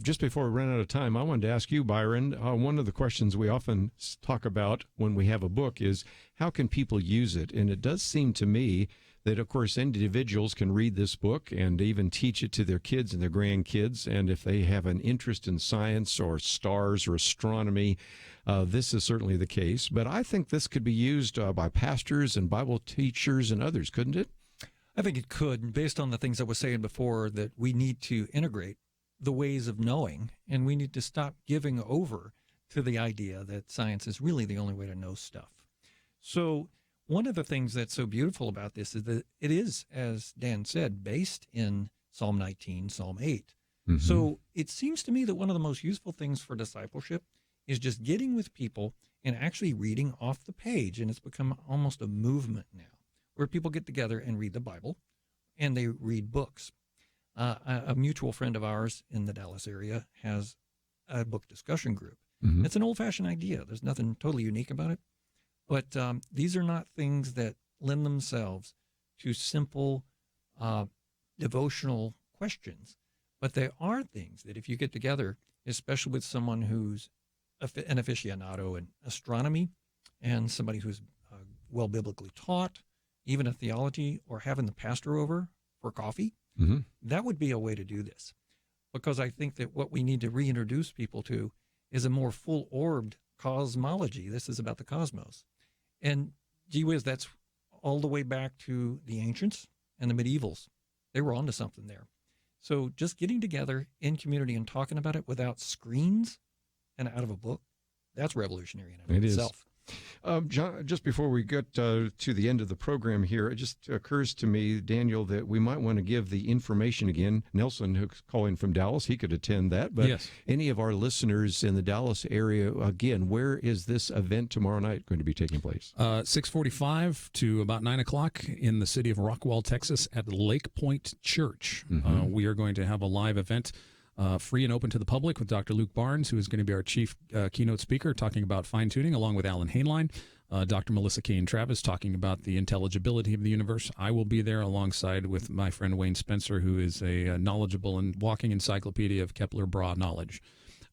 Just before we run out of time, I wanted to ask you, Byron, one of the questions we often talk about when we have a book is, how can people use it? And it does seem to me that, of course, individuals can read this book and even teach it to their kids and their grandkids. And if they have an interest in science or stars or astronomy, this is certainly the case. But I think this could be used by pastors and Bible teachers and others, couldn't it? I think it could, based on the things I was saying before, that we need to integrate the ways of knowing, and we need to stop giving over to the idea that science is really the only way to know stuff. So one of the things that's so beautiful about this is that it is, as Dan said, based in Psalm 19, Psalm 8. Mm-hmm. So it seems to me that one of the most useful things for discipleship is just getting with people and actually reading off the page. And it's become almost a movement now where people get together and read the Bible, and they read books. A mutual friend of ours in the Dallas area has a book discussion group. Mm-hmm. It's an old-fashioned idea. There's nothing totally unique about it. But these are not things that lend themselves to simple devotional questions. But they are things that if you get together, especially with someone who's an aficionado in astronomy and somebody who's well biblically taught, even a theology, or having the pastor over for coffee, mm-hmm. that would be a way to do this. Because I think that what we need to reintroduce people to is a more full-orbed cosmology. This is about the cosmos. And gee whiz, that's all the way back to the ancients and the medievals. They were onto something there. So just getting together in community and talking about it without screens and out of a book, that's revolutionary in and of itself. John, just before we get to the end of the program here, it just occurs to me, Daniel, that we might want to give the information again. Nelson, who's calling from Dallas, he could attend that. But yes. Any of our listeners in the Dallas area, again, where is this event tomorrow night going to be taking place? 6:45 to about 9 o'clock in the city of Rockwall, Texas, at Lake Point Church. Mm-hmm. We are going to have a live event free and open to the public with Dr. Luke Barnes, who is going to be our chief keynote speaker, talking about fine-tuning, along with Alan Hainline. Dr. Melissa Kane Travis talking about the intelligibility of the universe. I will be there alongside with my friend Wayne Spencer, who is a knowledgeable and walking encyclopedia of Kepler Bra knowledge.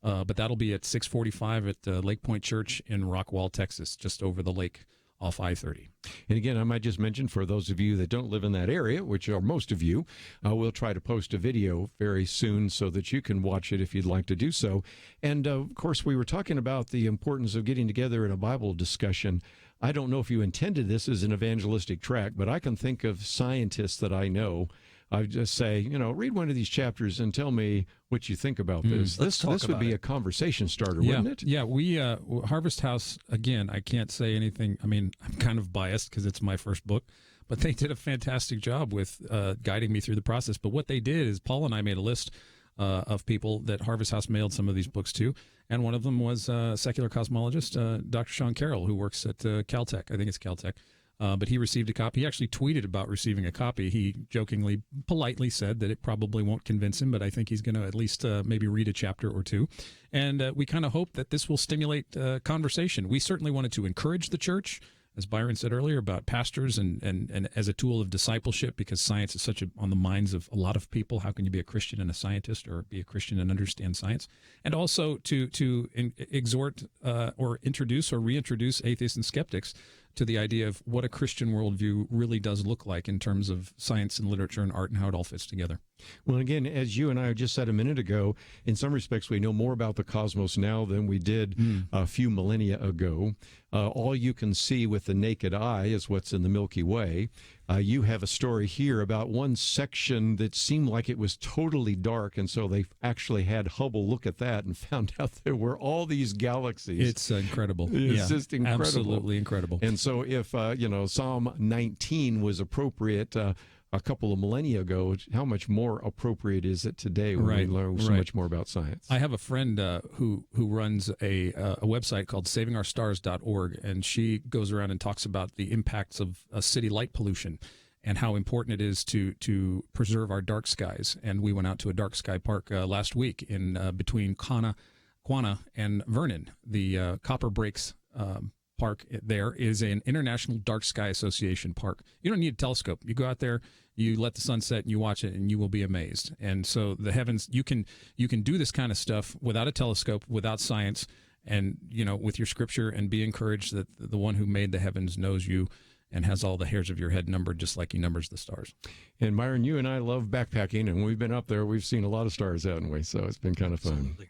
But that'll be at 6:45 at Lake Point Church in Rockwall, Texas, just over the lake off I-30. And again, I might just mention, for those of you that don't live in that area, which are most of you, we'll try to post a video very soon so that you can watch it if you'd like to do so. And, of course, we were talking about the importance of getting together in a Bible discussion. I don't know if you intended this as an evangelistic track, but I can think of scientists that I know. I just say, read one of these chapters and tell me what you think about this. This would be a conversation starter, wouldn't it? Yeah, we Harvest House, again, I can't say anything. I mean, I'm kind of biased because it's my first book, but they did a fantastic job with guiding me through the process. But what they did is Paul and I made a list of people that Harvest House mailed some of these books to, and one of them was secular cosmologist Dr. Sean Carroll, who works at Caltech. I think it's Caltech. But he received a copy. He actually tweeted about receiving a copy. He jokingly, politely said that it probably won't convince him, but I think he's going to at least maybe read a chapter or two. And we kind of hope that this will stimulate conversation. We certainly wanted to encourage the church, as Byron said earlier, about pastors and as a tool of discipleship, because science is on the minds of a lot of people. How can you be a Christian and a scientist, or be a Christian and understand science? And also to exhort or introduce or reintroduce atheists and skeptics to the idea of what a Christian worldview really does look like in terms of science and literature and art and how it all fits together. Well, again, as you and I just said a minute ago, in some respects, we know more about the cosmos now than we did a few millennia ago. All you can see with the naked eye is what's in the Milky Way. You have a story here about one section that seemed like it was totally dark, and so they actually had Hubble look at that and found out there were all these galaxies. It's incredible. It's just incredible. Absolutely incredible. And so if, Psalm 19 was appropriate a couple of millennia ago, how much more appropriate is it today when we learn so much more about science? I have a friend who runs a website called savingourstars.org, and she goes around and talks about the impacts of city light pollution and how important it is to preserve our dark skies. And we went out to a dark sky park last week in between Quanah and Vernon. The Copper Breaks Park there is an International Dark Sky Association park. You don't need a telescope. You go out there, you let the sun set, and you watch it, and you will be amazed. And so the heavens, you can do this kind of stuff without a telescope, without science, and with your scripture, and be encouraged that the one who made the heavens knows you and has all the hairs of your head numbered just like he numbers the stars. And Myron, you and I love backpacking, and we've been up there. We've seen a lot of stars, haven't we? So it's been kind of fun. Absolutely.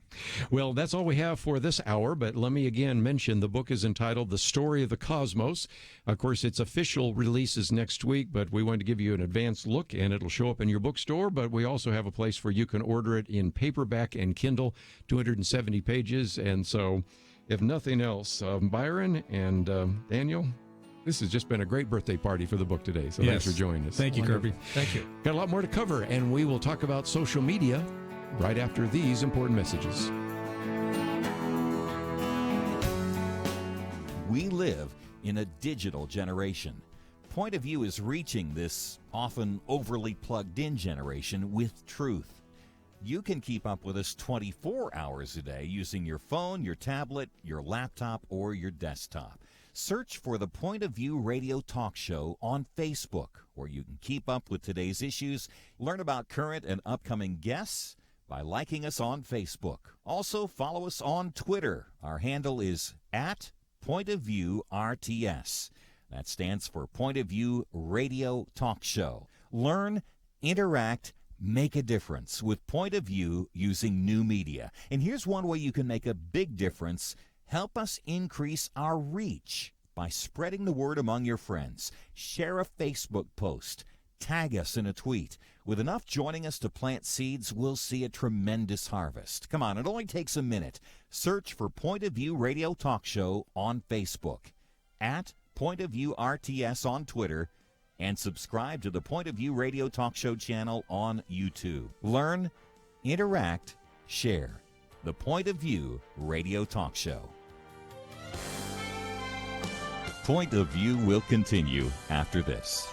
Well, that's all we have for this hour, but let me again mention the book is entitled The Story of the Cosmos. Of course, its official release is next week, but we wanted to give you an advanced look, and it'll show up in your bookstore, but we also have a place where you can order it in paperback and Kindle, 270 pages. And so, if nothing else, Byron and Daniel, this has just been a great birthday party for the book today, so thanks for joining us. Thank you, Kirby. Thank you. Got a lot more to cover, and we will talk about social media right after these important messages. We live in a digital generation. Point of View is reaching this often overly plugged-in generation with truth. You can keep up with us 24 hours a day using your phone, your tablet, your laptop, or your desktop. Search for the Point of View Radio Talk Show on Facebook, where you can keep up with today's issues, learn about current and upcoming guests by liking us on Facebook. Also, follow us on Twitter. Our handle is @PointOfViewRTS. That stands for Point of View Radio Talk Show. Learn, interact, make a difference with Point of View using new media. And here's one way you can make a big difference. Help us increase our reach by spreading the word among your friends. Share a Facebook post. Tag us in a tweet. With enough joining us to plant seeds, we'll see a tremendous harvest. Come on, it only takes a minute. Search for Point of View Radio Talk Show on Facebook, @PointOfViewRTS on Twitter, and subscribe to the Point of View Radio Talk Show channel on YouTube. Learn, interact, share. The Point of View Radio Talk Show. Point of View will continue after this.